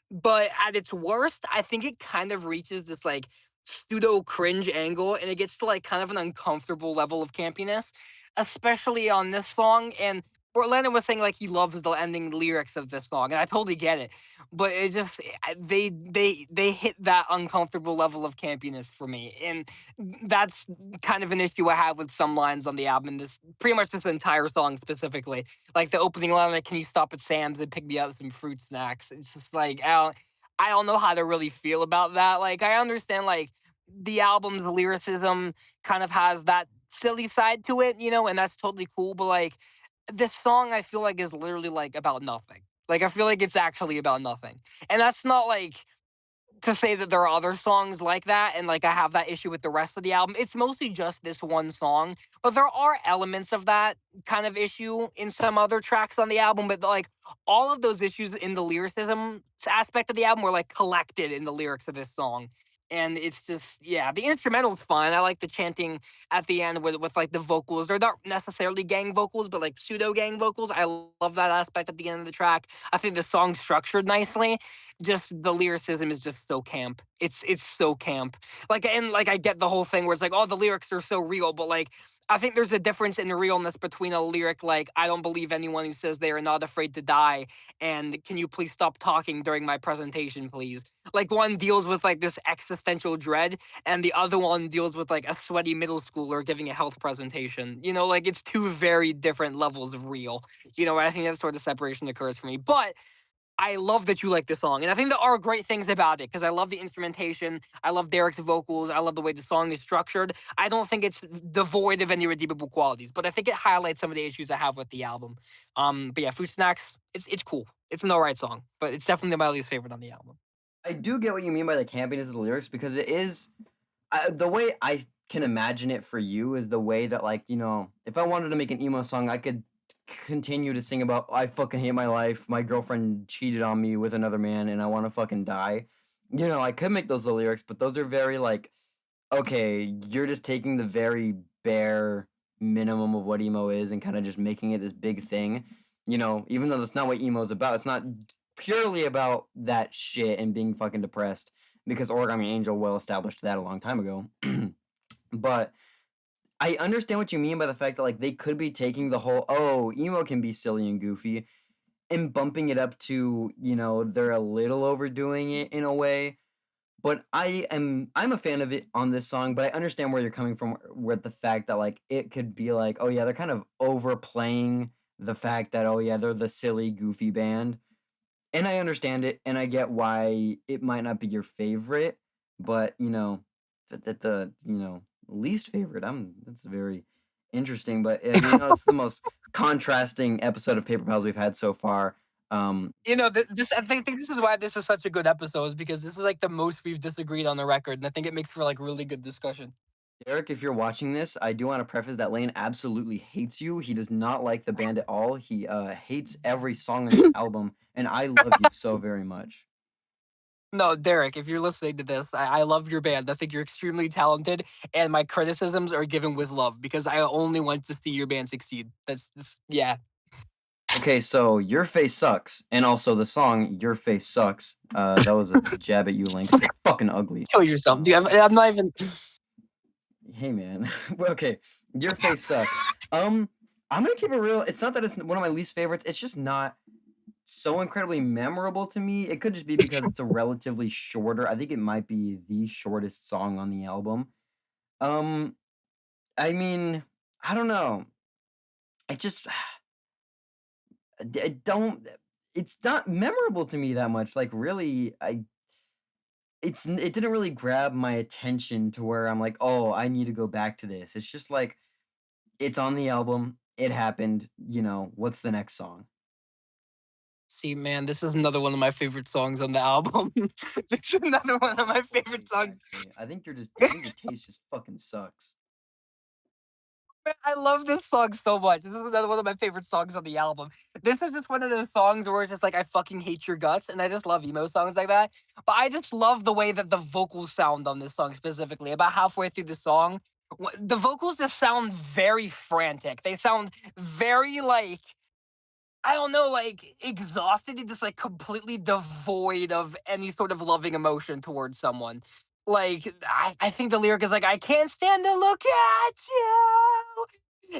B: But at its worst, I think it kind of reaches this like pseudo cringe angle and it gets to like kind of an uncomfortable level of campiness, especially on this song. And Orlando was saying like he loves the ending lyrics of this song, and I totally get it. But it just they hit that uncomfortable level of campiness for me, and that's kind of an issue I have with some lines on the album. And this pretty much this entire song specifically, like the opening line, like "Can you stop at Sam's and pick me up some fruit snacks?" It's just like I don't know how to really feel about that. Like I understand like the album's lyricism kind of has that silly side to it, and that's totally cool. But like this song, I feel like is literally like about nothing. Like I feel like it's actually about nothing, and that's not like to say that there are other songs like that and like I have that issue with the rest of the album. It's mostly just this one song, but there are elements of that kind of issue in some other tracks on the album. But like all of those issues in the lyricism aspect of the album were like collected in the lyrics of this song. And it's just, yeah, the instrumental's fine. I like the chanting at the end with like the vocals. They're not necessarily gang vocals, but like pseudo gang vocals. I love that aspect at the end of the track. I think the song's structured nicely. Just the lyricism is just so camp. It's so camp. Like, and like I get the whole thing where it's like, oh, the lyrics are so real, but like I think there's a difference in the realness between a lyric like "I don't believe anyone who says they are not afraid to die" and "Can you please stop talking during my presentation, please?" Like one deals with like this existential dread, and the other one deals with like a sweaty middle schooler giving a health presentation. You know, like it's two very different levels of real. You know, I think that sort of separation occurs for me, but I love that you like the song, and I think there are great things about it because I love the instrumentation. I love Derek's vocals. I love the way the song is structured. I don't think it's devoid of any redeemable qualities, but I think it highlights some of the issues I have with the album. But yeah, Fruit Snacks, it's cool. It's an alright song, but it's definitely my least favorite on the album.
A: I do get what you mean by the campiness of the lyrics because it is the way I can imagine it for you is the way that like if I wanted to make an emo song, I could continue to sing about I fucking hate my life, my girlfriend cheated on me with another man, and I want to fucking die. I could make those the lyrics, but those are very like okay, you're just taking the very bare minimum of what emo is and kind of just making it this big thing. Even though that's not what emo is about. It's not purely about that shit and being fucking depressed because Origami Angel well established that a long time ago. But I understand what you mean by the fact that like they could be taking the whole emo can be silly and goofy and bumping it up to, they're a little overdoing it in a way. But I'm a fan of it on this song, but I understand where you're coming from with the fact that like it could be like, oh yeah, they're kind of overplaying the fact that oh yeah, they're the silly goofy band. And I understand it and I get why it might not be your favorite, but the least favorite, that's very interesting, but it's the most contrasting episode of Paper Pals we've had so far.
B: You know, this I think this is why this is such a good episode is because this is like the most we've disagreed on the record, and I think it makes for like really good discussion.
A: Derek, if you're watching this, I do want to preface that Lane absolutely hates you. He does not like the band at all. He hates every song on this album, and I love you so very much.
B: No, Derek, if you're listening to this, I love your band. I think you're extremely talented, and my criticisms are given with love because I only want to see your band succeed. Yeah.
A: Okay, so Your Face Sucks, and also the song Your Face Sucks. That was a jab at you, Link. You're fucking ugly.
B: Kill yourself. Do you have, I'm not even.
A: Hey man. Well, okay, Your Face Sucks. I'm gonna keep it real. It's not that it's one of my least favorites. It's just not so incredibly memorable to me. It could just be because it's a relatively shorter. I think it might be the shortest song on the album. Um, I mean, I don't know. I just I don't. It's not memorable to me that much. Like really, it didn't really grab my attention to where I'm like, oh, I need to go back to this. It's just like it's on the album. It happened. What's the next song?
B: See, man, this is another one of my favorite songs on the album. This is another one of my favorite songs.
A: Actually, I think your taste just fucking sucks.
B: Man, I love this song so much. This is another one of my favorite songs on the album. This is just one of those songs where it's just like I fucking hate your guts, and I just love emo songs like that. But I just love the way that the vocals sound on this song specifically. About halfway through the song, the vocals just sound very frantic. They sound very like I don't know, like exhausted and just like completely devoid of any sort of loving emotion towards someone. Like I think the lyric is like, I can't stand to look at you.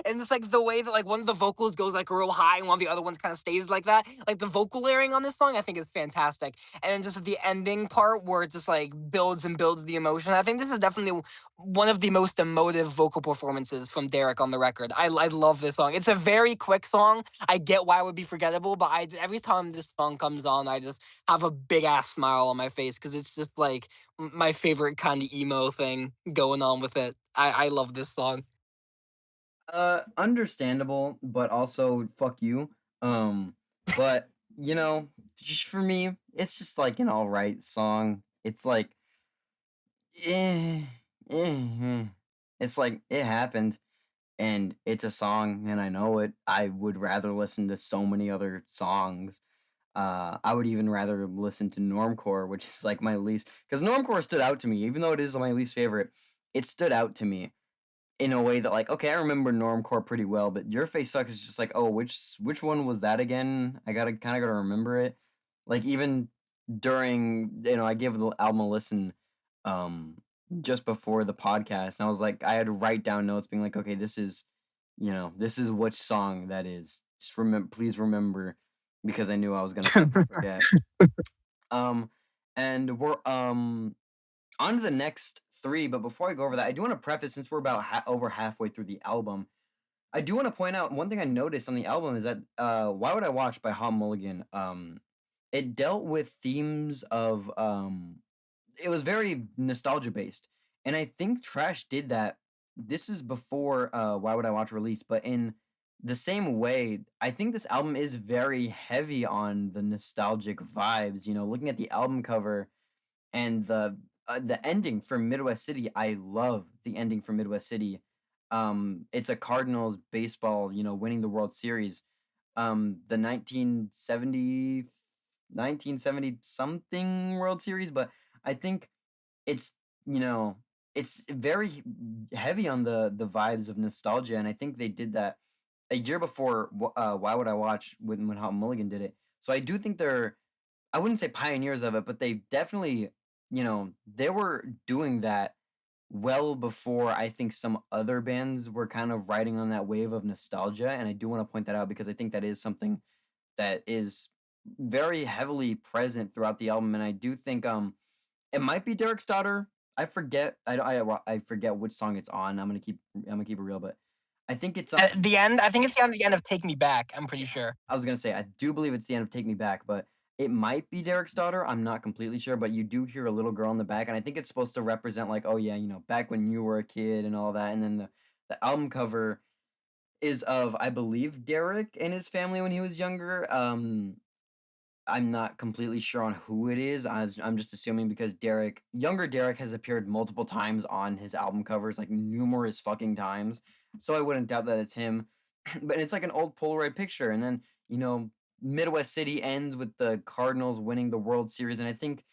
B: And it's like the way that like one of the vocals goes like real high and one of the other ones kind of stays like that. Like the vocal layering on this song, I think is fantastic. And then just the ending part where it just like builds and builds the emotion. I think this is definitely one of the most emotive vocal performances from Derek on the record. I love this song. It's a very quick song. I get why it would be forgettable, but every time this song comes on, I just have a big ass smile on my face because it's just like my favorite kind of emo thing going on with it. I love this song.
A: Understandable, but also fuck you. But just for me, it's just like an all right song. It's like, eh, it's like it happened and it's a song and I know it. I would rather listen to so many other songs. I would even rather listen to Normcore, which is like my least, because Normcore stood out to me, even though it is my least favorite. It stood out to me in a way that, like, okay, I remember Normcore pretty well, but Your Face Sucks is just like, oh, which one was that again? I gotta kind of gotta remember it. Like even during, I gave the album a listen, um, just before the podcast, and I was like, I had to write down notes, being like, okay, this is which song that is. Just remember, please remember, because I knew I was gonna fucking forget. Um, and we're on to the next three, but before I go over that, I do want to preface, since we're about over halfway through the album, I do want to point out one thing I noticed on the album is that "Why Would I Watch" by Hot Mulligan, it dealt with themes of it was very nostalgia based, and I think Trash did that. This is before "Why Would I Watch" release, but in the same way, I think this album is very heavy on the nostalgic vibes. Looking at the album cover and the ending for Midwest City, I love the ending for Midwest City. It's a Cardinals baseball, winning the World Series. The 1970 something World Series, but I think it's you know it's very heavy on the vibes of nostalgia, and I think they did that a year before. Why Would I Watch, when Hot Mulligan did it? So I do think they're, I wouldn't say pioneers of it, but they definitely, they were doing that well before I think some other bands were kind of riding on that wave of nostalgia. And I do want to point that out because I think that is something that is very heavily present throughout the album. And I do think it might be Derek's Daughter. I forget. I forget which song it's on. I'm gonna keep it real, but I think it's
B: At the end, I think it's on the end of "Take Me Back." I'm pretty sure.
A: I was gonna say I do believe it's the end of Take Me Back, but it might be Derek's Daughter. I'm not completely sure, but you do hear a little girl in the back, and I think it's supposed to represent, like, oh yeah, back when you were a kid and all that. And then the album cover is of, I believe, Derek and his family when he was younger. I'm not completely sure on who it is. I'm just assuming because younger Derek has appeared multiple times on his album covers, like numerous fucking times. So I wouldn't doubt that it's him. But it's like an old Polaroid picture. And then, Midwest City ends with the Cardinals winning the World Series. And I think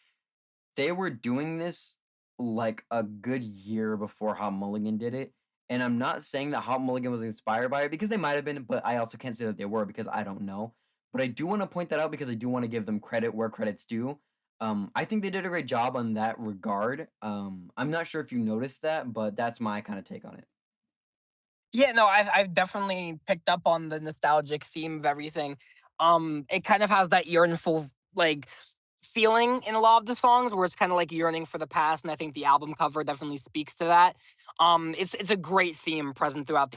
A: they were doing this like a good year before Hot Mulligan did it. And I'm not saying that Hot Mulligan was inspired by it, because they might have been, but I also can't say that they were because I don't know. But I do want to point that out because I do want to give them credit where credit's due. I think they did a great job on that regard. I'm not sure if you noticed that, but that's my kind of take on it.
B: Yeah, no, I've definitely picked up on the nostalgic theme of everything. It kind of has that yearnful, like, feeling in a lot of the songs where it's kind of like yearning for the past, and I think the album cover definitely speaks to that. It's a great theme present throughout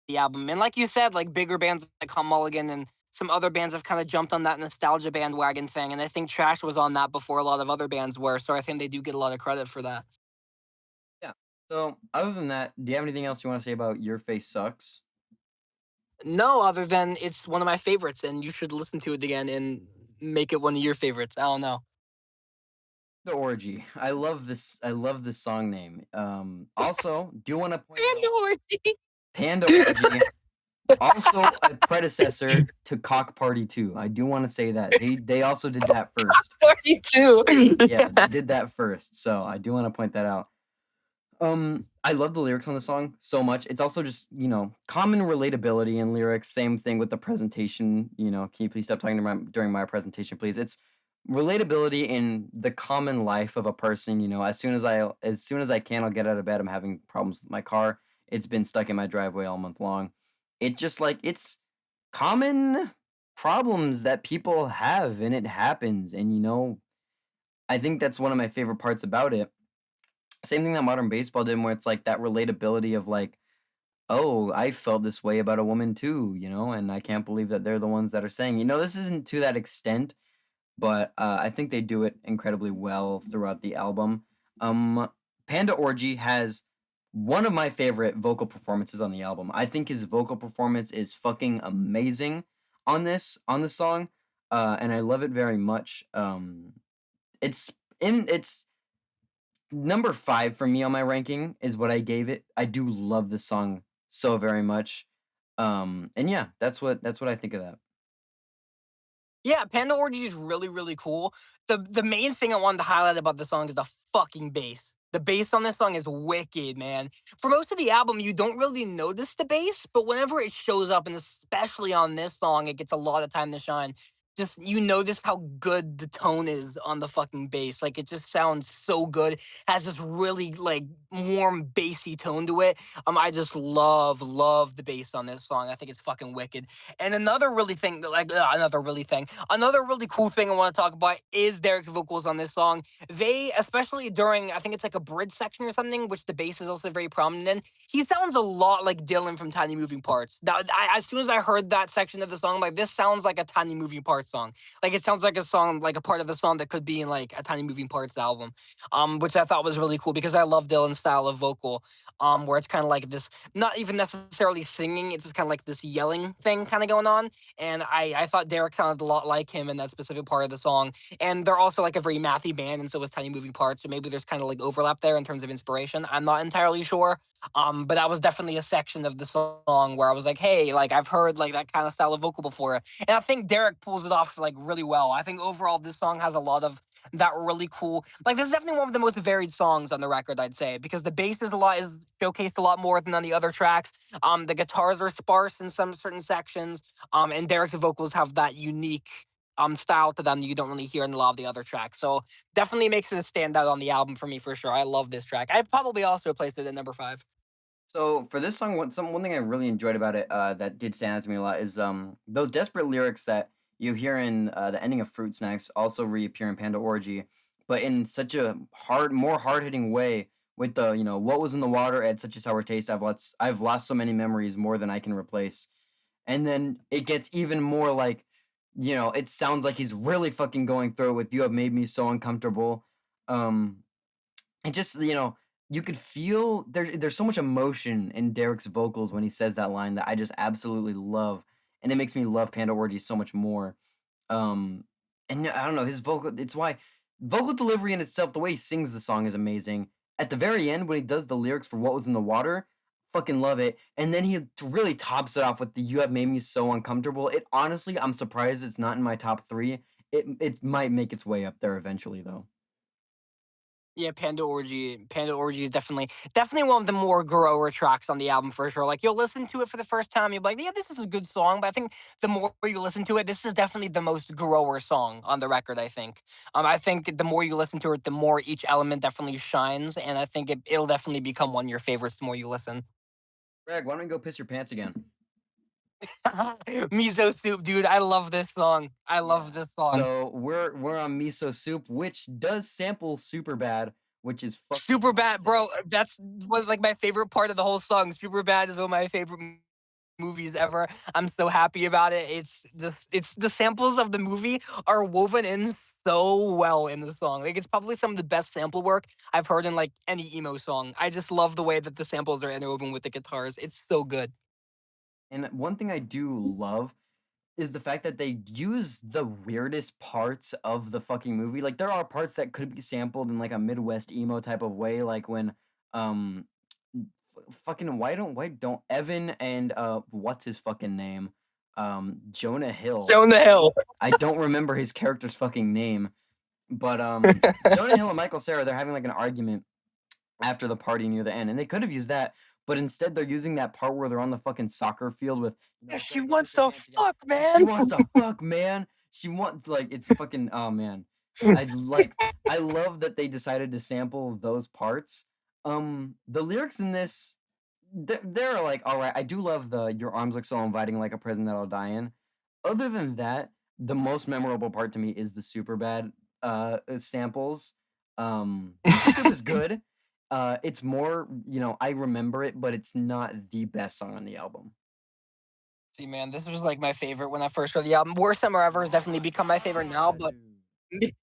B: the album, and like you said, like bigger bands like Hot Mulligan and some other bands have kind of jumped on that nostalgia bandwagon thing, and I think Trash was on that before a lot of other bands were, so I think they do get a lot of credit for that.
A: Yeah. So other than that, do you have anything else you want to say about Your Face Sucks?
B: No, other than it's one of my favorites, and you should listen to it again and make it one of your favorites. I don't know.
A: The Orgy. I love this. I love this song name. Also, do want to point out
B: Pandora.
A: Panda Orgy, also a predecessor to Cock Party 2. I do want to say that they also did that first.
B: 42.
A: Yeah, they did that first. So I do want to point that out. I love the lyrics on the song so much. It's also just, common relatability in lyrics. Same thing with the presentation. Can you please stop talking during my presentation, please? It's relatability in the common life of a person. As soon as I can, I'll get out of bed. I'm having problems with my car. It's been stuck in my driveway all month long. It just, like, it's common problems that people have, and it happens. And I think that's one of my favorite parts about it. Same thing that modern baseball did, where it's like that relatability of, like, oh, I felt this way about a woman too, and I can't believe that they're the ones that are saying, this isn't to that extent, but I think they do it incredibly well throughout the album. Um, Panda Orgy has one of my favorite vocal performances on the album. I think his vocal performance is fucking amazing on this song, and I love it very much. It's Number 5 for me on my ranking is what I gave it. I do love the song so very much. And yeah, that's what I think of that.
B: Yeah, Panda Orgy is really, really cool. The main thing I wanted to highlight about the song is the fucking bass. The bass on this song is wicked, man. For most of the album, you don't really notice the bass, but whenever it shows up, and especially on this song, it gets a lot of time to shine. Just you notice how good the tone is on the fucking bass. Like it just sounds so good. Has this really like warm bassy tone to it. I just love the bass on this song. I think it's fucking wicked. And another really cool thing I want to talk about is Derek's vocals on this song. They, especially during, I think it's like a bridge section or something, which the bass is also very prominent in. He sounds a lot like Dylan from Tiny Moving Parts. As soon as I heard that section of the song, I'm like, this sounds like a Tiny Moving Parts song. Like it sounds like a song, like a part of the song that could be in like a Tiny Moving Parts album. Which I thought was really cool because I love Dylan's style of vocal. Where it's kind of like this, not even necessarily singing, it's just kind of like this yelling thing kind of going on. And I thought Derek sounded a lot like him in that specific part of the song. And they're also like a very mathy band, and so was Tiny Moving Parts. So maybe there's kind of like overlap there in terms of inspiration. I'm not entirely sure. But that was definitely a section of the song where I was like, hey, like I've heard like that kind of style of vocal before. And I think Derek pulls it off like really well. I think overall this song has a lot of that really cool. Like this is definitely one of the most varied songs on the record, I'd say, because the bass is showcased a lot more than on the other tracks. The guitars are sparse in some certain sections. And Derek's vocals have that unique style to them that you don't really hear in a lot of the other tracks. So definitely makes it a standout on the album for me for sure. I love this track. I probably also placed it at number 5.
A: So for this song, one thing I really enjoyed about it, that did stand out to me a lot is those desperate lyrics that you hear in the ending of Fruit Snacks also reappear in Panda Orgy, but in such a more hard hitting way. With the what was in the water at such a sour taste. I've lost so many memories more than I can replace. And then it gets even more like, it sounds like he's really fucking going through it with "You have made me so uncomfortable." Um, and just you could feel there's so much emotion in Derek's vocals when he says that line that I just absolutely love, and it makes me love Panda Orgy so much more. Um, and I don't know his vocal. It's why vocal delivery in itself, the way he sings the song is amazing. At the very end, when he does the lyrics for "What Was in the Water," fucking love it. And then he really tops it off with the "You have made me so uncomfortable." It honestly, I'm surprised it's not in my top three. It might make its way up there eventually though.
B: Yeah, Panda Orgy is definitely one of the more grower tracks on the album for sure. Like you'll listen to it for the first time, you'll be like, yeah, this is a good song. But I think the more you listen to it, this is definitely the most grower song on the record. I think the more you listen to it, the more each element definitely shines, and I think it'll definitely become one of your favorites the more you listen.
A: Greg, why don't you go piss your pants again?
B: Miso soup, dude. I love this song. I
A: Yeah.
B: love this song.
A: So we're on miso soup, which does sample super bad, which is fucking
B: Super bad, bro.
A: sick.
B: That's like my favorite part of the whole song. Super bad is one of my favorite movies ever. I'm so happy about it. It's the samples of the movie are woven in so well in the song. Like it's probably some of the best sample work I've heard in like any emo song. I just love the way that the samples are interwoven with the guitars. It's so good.
A: And one thing I do love is the fact that they use the weirdest parts of the fucking movie. Like there are parts that could be sampled in like a Midwest emo type of way, like when um fucking why don't Evan and what's his fucking name? Jonah Hill.
B: Show the hill.
A: I don't remember his character's fucking name, but Jonah Hill and Michael Cera, they're having like an argument after the party near the end, and they could have used that, but instead they're using that part where they're on the fucking soccer field with,
B: She
A: Greg, go piss
B: wants
A: your
B: to
A: pants again.
B: fuck,
A: She
B: man.
A: wants to fuck, man. She wants like it's fucking oh man. I like I love that they decided to sample those parts. The lyrics in this, they're like all right. I do love the "Your arms look so inviting, like a prison that I'll die in." Other than that, the most memorable part to me is the super bad samples. Miso Soup is good. It's more, I remember it, but it's not the best song on the album.
B: See, man, this was like my favorite when I first heard the album. Worst Summer Ever has definitely
A: My
B: become my favorite now,
A: God,
B: but
A: dude.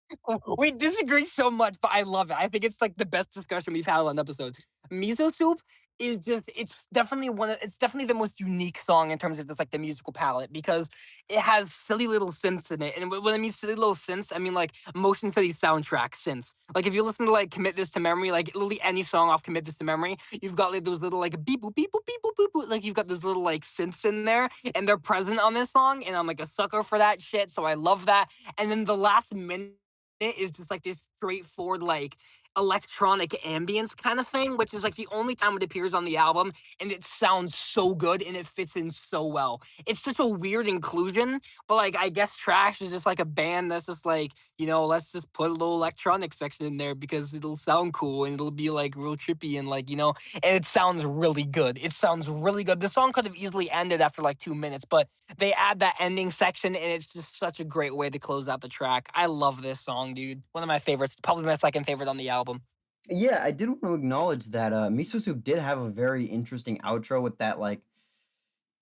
B: we disagree so much, but I love it. I think it's like the best discussion we've had on an episode. Miso soup is just it's definitely the most unique song in terms of just like the musical palette because it has silly little synths in it. And when I mean silly little synths, I mean like Motion City soundtrack synths. Like if you listen to like Commit This to Memory, like literally any song off Commit This to Memory, you've got like those little like beep boop beep boop beep boop beep boop. Like you've got those little like synths in there and they're present on this song. And I'm like a sucker for that shit. So I love that. And then the last minute is just like this straightforward like electronic ambience kind of thing, which is like the only time it appears on the album, and it sounds so good and it fits in so well. It's just a weird inclusion, but like I guess Trash is just like a band that's just like, let's just put a little electronic section in there because it'll sound cool and it'll be like real trippy and like, and it sounds really good. It sounds really good. The song could have easily ended after like 2 minutes, but they add that ending section and it's just such a great way to close out the track. I love this song, dude. One of my favorites, probably my second favorite on the album.
A: Yeah, I did want to acknowledge that Miso Soup did have a very interesting outro with that like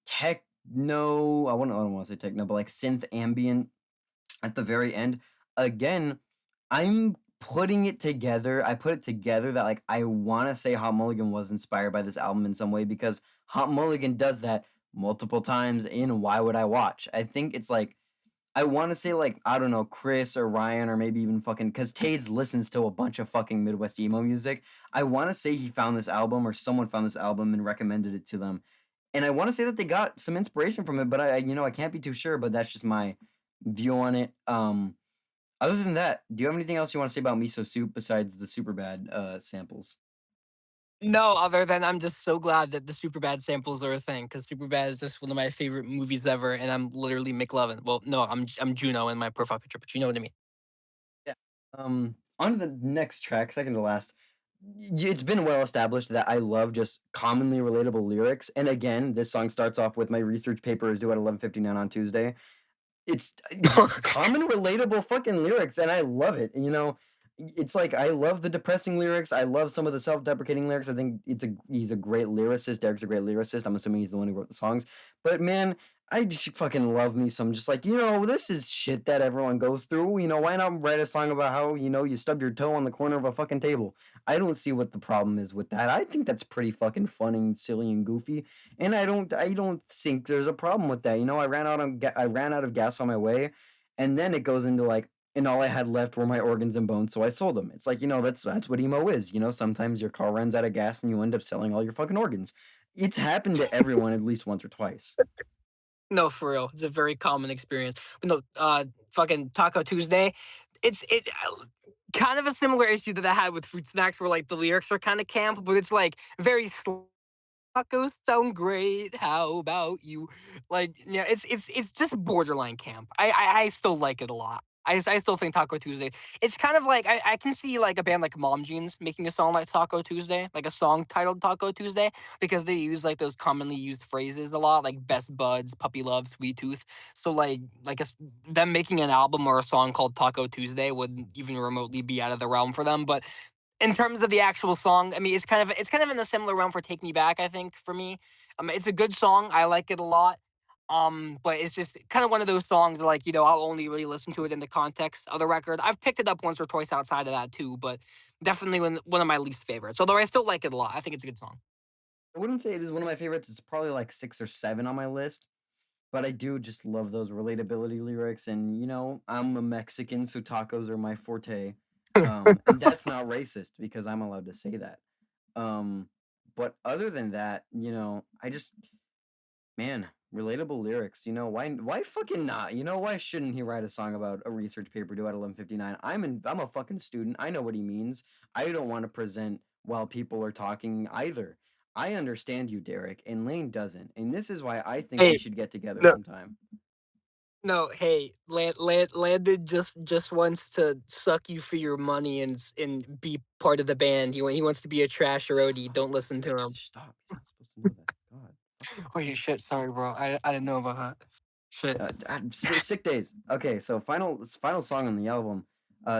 A: techno. I don't want to say techno, but like synth ambient at the very end. Again, I'm putting it together. I put it together that like I want to say Hot Mulligan was inspired by this album in some way because Hot Mulligan does that multiple times in Why Would I Watch? I think it's like I want to say like I don't know Chris or Ryan or maybe even fucking because Tades listens to a bunch of fucking Midwest emo music. I want to say he found this album or someone found this album and recommended it to them, and I want to say that they got some inspiration from it, but I can't be too sure. But that's just my view on it. Other than that, do you have anything else you want to say about Miso Soup besides the super bad samples?
B: No, other than I'm just so glad that the Superbad samples are a thing because Superbad is just one of my favorite movies ever, and I'm literally McLovin. Well, no, I'm Juno in my profile picture, but you know what I mean.
A: Yeah. On to the next track, second to last. It's been well established that I love just commonly relatable lyrics, and again, this song starts off with my research paper is due at 11:59 on Tuesday. It's common relatable fucking lyrics, and I love it. It's like I love the depressing lyrics. I love some of the self-deprecating lyrics. I think he's a great lyricist. Derek's a great lyricist. I'm assuming he's the one who wrote the songs. But man, I just fucking love me some just like, this is shit that everyone goes through. Why not write a song about how, you stubbed your toe on the corner of a fucking table? I don't see what the problem is with that. I think that's pretty fucking fun and silly and goofy, and I don't think there's a problem with that. I ran out of gas on my way, and then it goes into like, and all I had left were my organs and bones, so I sold them. It's like, that's what emo is. Sometimes your car runs out of gas and you end up selling all your fucking organs. It's happened to everyone at least once or twice.
B: No, for real, it's a very common experience. But no, fucking Taco Tuesday, it kind of a similar issue that I had with Fruit Snacks, where like the lyrics are kind of camp, but it's like very tacos sound great. How about you? Like, yeah, it's just borderline camp. I still like it a lot. I still think Taco Tuesday. It's kind of like I can see like a band like Mom Jeans making a song like Taco Tuesday, like a song titled Taco Tuesday, because they use like those commonly used phrases a lot, like best buds, puppy love, sweet tooth. So them making an album or a song called Taco Tuesday wouldn't even remotely be out of the realm for them. But in terms of the actual song, I mean, it's kind of in the similar realm for "Take Me Back." I think for me, it's a good song. I like it a lot. But it's just kind of one of those songs that, like, I'll only really listen to it in the context of the record. I've picked it up once or twice outside of that too, but definitely one of my least favorites. Although I still like it a lot. I think it's a good song.
A: I wouldn't say it is one of my favorites. It's probably like 6 or 7 on my list. But I do just love those relatability lyrics, and I'm a Mexican, so tacos are my forte. And that's not racist because I'm allowed to say that. Um, but other than that, I just man, relatable lyrics. Why fucking not? Why shouldn't he write a song about a research paper due at 11:59? I'm a fucking student. I know what he means. I don't want to present while people are talking either. I understand you, Derek, and Lane doesn't. And this is why I think we
B: Hey,
A: should get together
B: no,
A: sometime.
B: no, hey, Landon just wants to suck you for your money and be part of the band. He wants to be a trash roadie. Don't listen to him.
A: Stop. He's not supposed to know that. God. Fucking
B: Oh yeah, shit. Sorry, bro. I didn't know about that. Shit.
A: sick days. Okay, so final song on the album,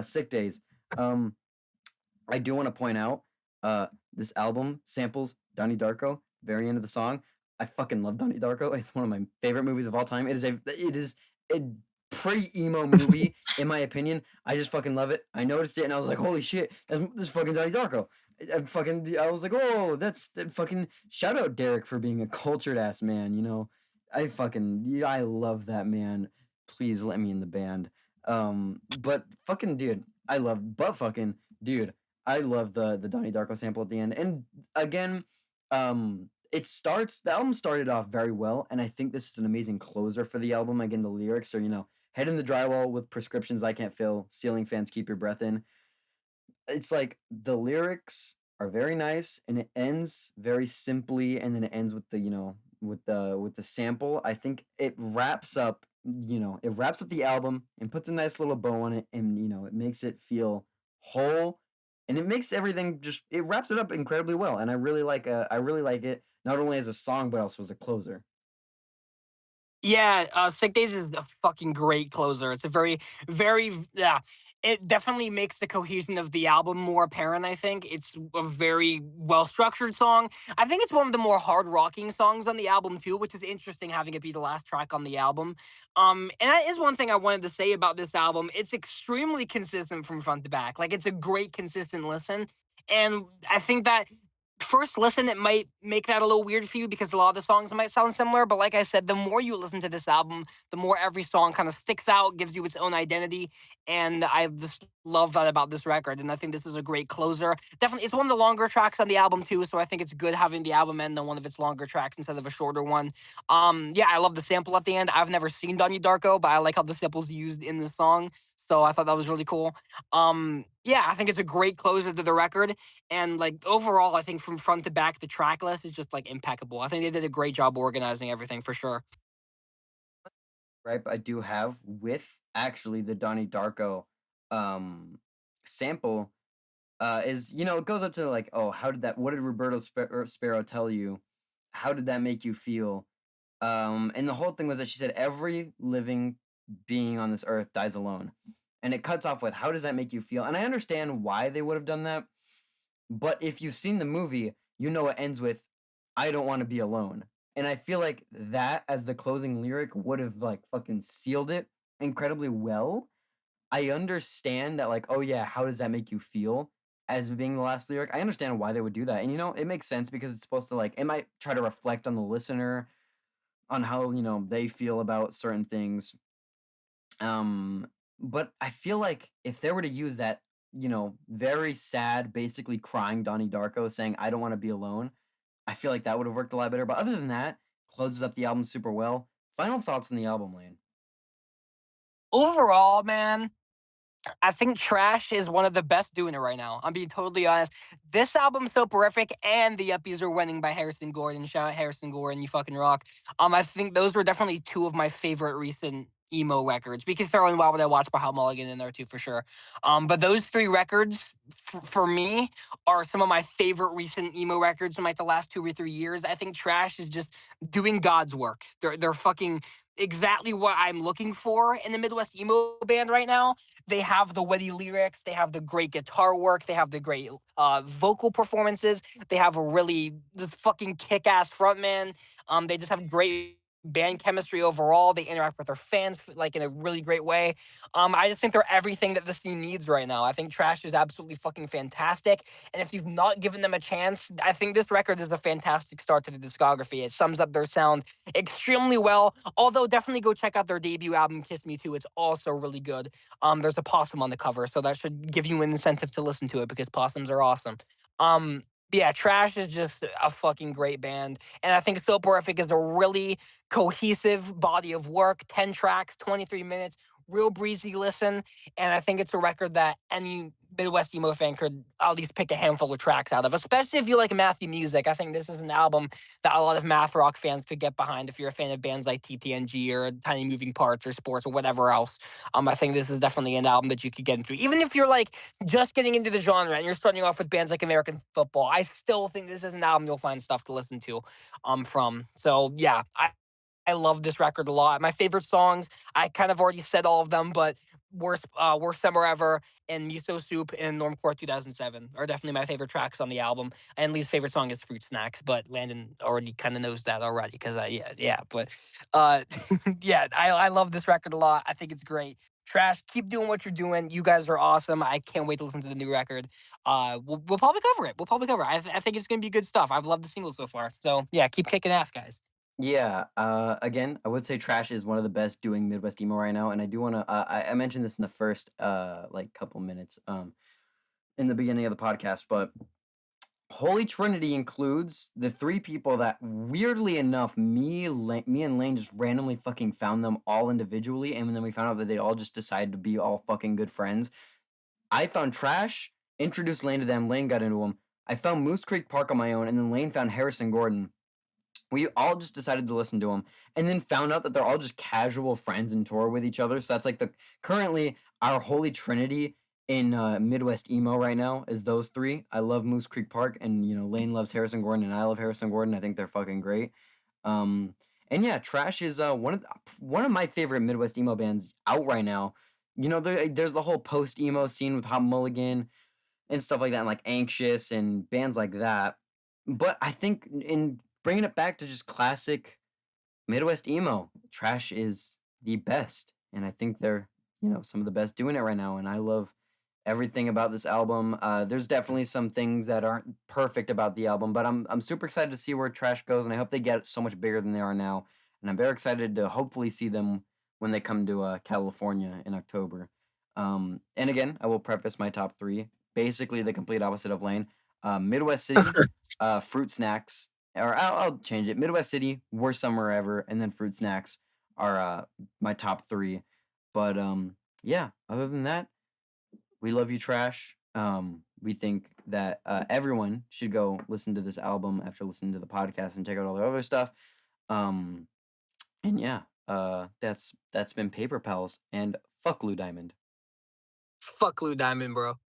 A: Sick Days. Um, I do want to point out, this album samples Donnie Darko. Very end of the song. I fucking love Donnie Darko. It's one of my favorite movies of all time. It is a pretty emo movie in my opinion. I just fucking love it. I noticed it and I was like, holy shit, this is fucking Donnie Darko. I was like, oh, fucking shout out Derek for being a cultured ass man. Yeah, I love that man. Please let me in the band. But fucking dude, I love the Donnie Darko sample at the end. And again, the album started off very well, and I think this is an amazing closer for the album. Again, the lyrics are, head in the drywall with prescriptions I can't fill, ceiling fans keep your breath in. It's like the lyrics are very nice and it ends very simply, and then it ends with the sample. I think it wraps up the album and puts a nice little bow on it, and it makes it feel whole, and it makes everything just it wraps it up incredibly well, and I really like it not only as a song but also as a closer.
B: Yeah, Sick Days is a fucking great closer. It's a yeah. It definitely makes the cohesion of the album more apparent. I think it's a very well structured song. I think it's one of the more hard rocking songs on the album too, which is interesting having it be the last track on the album. And that is one thing I wanted to say about this album. It's extremely consistent from front to back. Like it's a great consistent listen, and I think that first listen, it might make that a little weird for you because a lot of the songs might sound similar. But like I said, the more you listen to this album, the more every song kind of sticks out, gives you its own identity. And I just love that about this record. And I think this is a great closer. Definitely, it's one of the longer tracks on the album too. So I think it's good having the album end on one of its longer tracks instead of a shorter one. Yeah, I love the sample at the end. I've never seen Donnie Darko, but I like how the sample's used in the song. So I thought that was really cool. Yeah, I think it's a great closer to the record. And like overall, I think from front to back, the track list is just like impeccable. I think they did a great job organizing everything for sure.
A: Right, I do have with actually the Donnie Darko sample is it goes up to like, oh, what did Sparrow tell you? How did that make you feel? And the whole thing was that she said every living being on this earth dies alone. And it cuts off with, how does that make you feel? And I understand why they would have done that, but if you've seen the movie, it ends with, I don't want to be alone. And I feel like that as the closing lyric would have like fucking sealed it incredibly well. I understand that, like, oh yeah, how does that make you feel as being the last lyric? I understand why they would do that. And it makes sense because it's supposed to like it might try to reflect on the listener on how, they feel about certain things. But I feel like if they were to use that, very sad, basically crying Donnie Darko saying, I don't want to be alone, I feel like that would have worked a lot better. But other than that, closes up the album super well. Final thoughts on the album, Lane.
B: Overall, man, I think Trash is one of the best doing it right now. I'm being totally honest. This album's Soporific and The Yuppies Are Winning by Harrison Gordon. Shout out Harrison Gordon, you fucking rock. I think those were definitely two of my favorite recent emo records. We could throw in Why Would I Watch by Hal Mulligan in there too for sure. But those three records for me are some of my favorite recent emo records in like the last 2 or 3 years. I think Trash is just doing God's work. They're fucking exactly what I'm looking for in the Midwest emo band right now. They have the witty lyrics, they have the great guitar work, they have the great vocal performances, they have a really this fucking kick-ass frontman. They just have great band chemistry overall. They interact with their fans like in a really great way. I just think they're everything that the scene needs right now. I think Trash is absolutely fucking fantastic. And if you've not given them a chance, I think this record is a fantastic start to the discography. It sums up their sound extremely well. Although definitely go check out their debut album, Kiss Me Too. It's also really good. There's a possum on the cover, so that should give you an incentive to listen to it because possums are awesome. Um, yeah, Trash is just a fucking great band, and I think Soporific is a really cohesive body of work. 10 tracks, 23 minutes, real breezy listen, and I think it's a record that any Midwest emo fan could at least pick a handful of tracks out of, especially if you like mathy music. I think this is an album that a lot of math rock fans could get behind if you're a fan of bands like TTNG or Tiny Moving Parts or Sports or whatever else. I think this is definitely an album that you could get into. Even if you're like just getting into the genre and you're starting off with bands like American Football, I still think this is an album you'll find stuff to listen to from. So yeah, I love this record a lot. My favorite songs, I kind of already said all of them, but Worst Summer Ever and Miso Soup and Normcore 2007 are definitely my favorite tracks on the album. And Lee's favorite song is Fruit Snacks, but Landon already kind of knows that already because yeah, but uh, yeah, I love this record a lot. I think it's great. Trash, keep doing what you're doing. You guys are awesome. I can't wait to listen to the new record. We'll probably cover it. We'll probably cover it. I think it's gonna be good stuff. I've loved the singles so far. So yeah, keep kicking ass, guys.
A: Yeah, again, I would say Trash is one of the best doing Midwest emo right now, and I do wanna, I mentioned this in the first, like, couple minutes, in the beginning of the podcast, but Holy Trinity includes the 3 people that weirdly enough, me and Lane just randomly fucking found them all individually, and then we found out that they all just decided to be all fucking good friends. I found Trash, introduced Lane to them, Lane got into them. I found Moose Creek Park on my own, and then Lane found Harrison Gordon. We all just decided to listen to them, and then found out that they're all just casual friends and tour with each other. So that's like the currently our holy trinity in Midwest emo right now is those 3. I love Moose Creek Park, and Lane loves Harrison Gordon, and I love Harrison Gordon. I think they're fucking great. Um, and yeah, Trash is one of my favorite Midwest emo bands out right now. There's the whole post emo scene with Hot Mulligan and stuff like that, and like Anxious and bands like that. But I think in bringing it back to just classic Midwest emo, Trash is the best, and I think they're some of the best doing it right now. And I love everything about this album. There's definitely some things that aren't perfect about the album, but I'm super excited to see where Trash goes, and I hope they get so much bigger than they are now. And I'm very excited to hopefully see them when they come to California in October. And again, I will preface my top 3, basically the complete opposite of Lane. Midwest City, Fruit Snacks, or I'll change it. Midwest City, Worst Summer Ever, and then Fruit Snacks are my top 3. But yeah, other than that, we love you, Trash. We think that everyone should go listen to this album after listening to the podcast and check out all the other stuff. Um, and yeah, that's been Paper Pals and fuck Lou Diamond.
B: Fuck Lou Diamond, bro.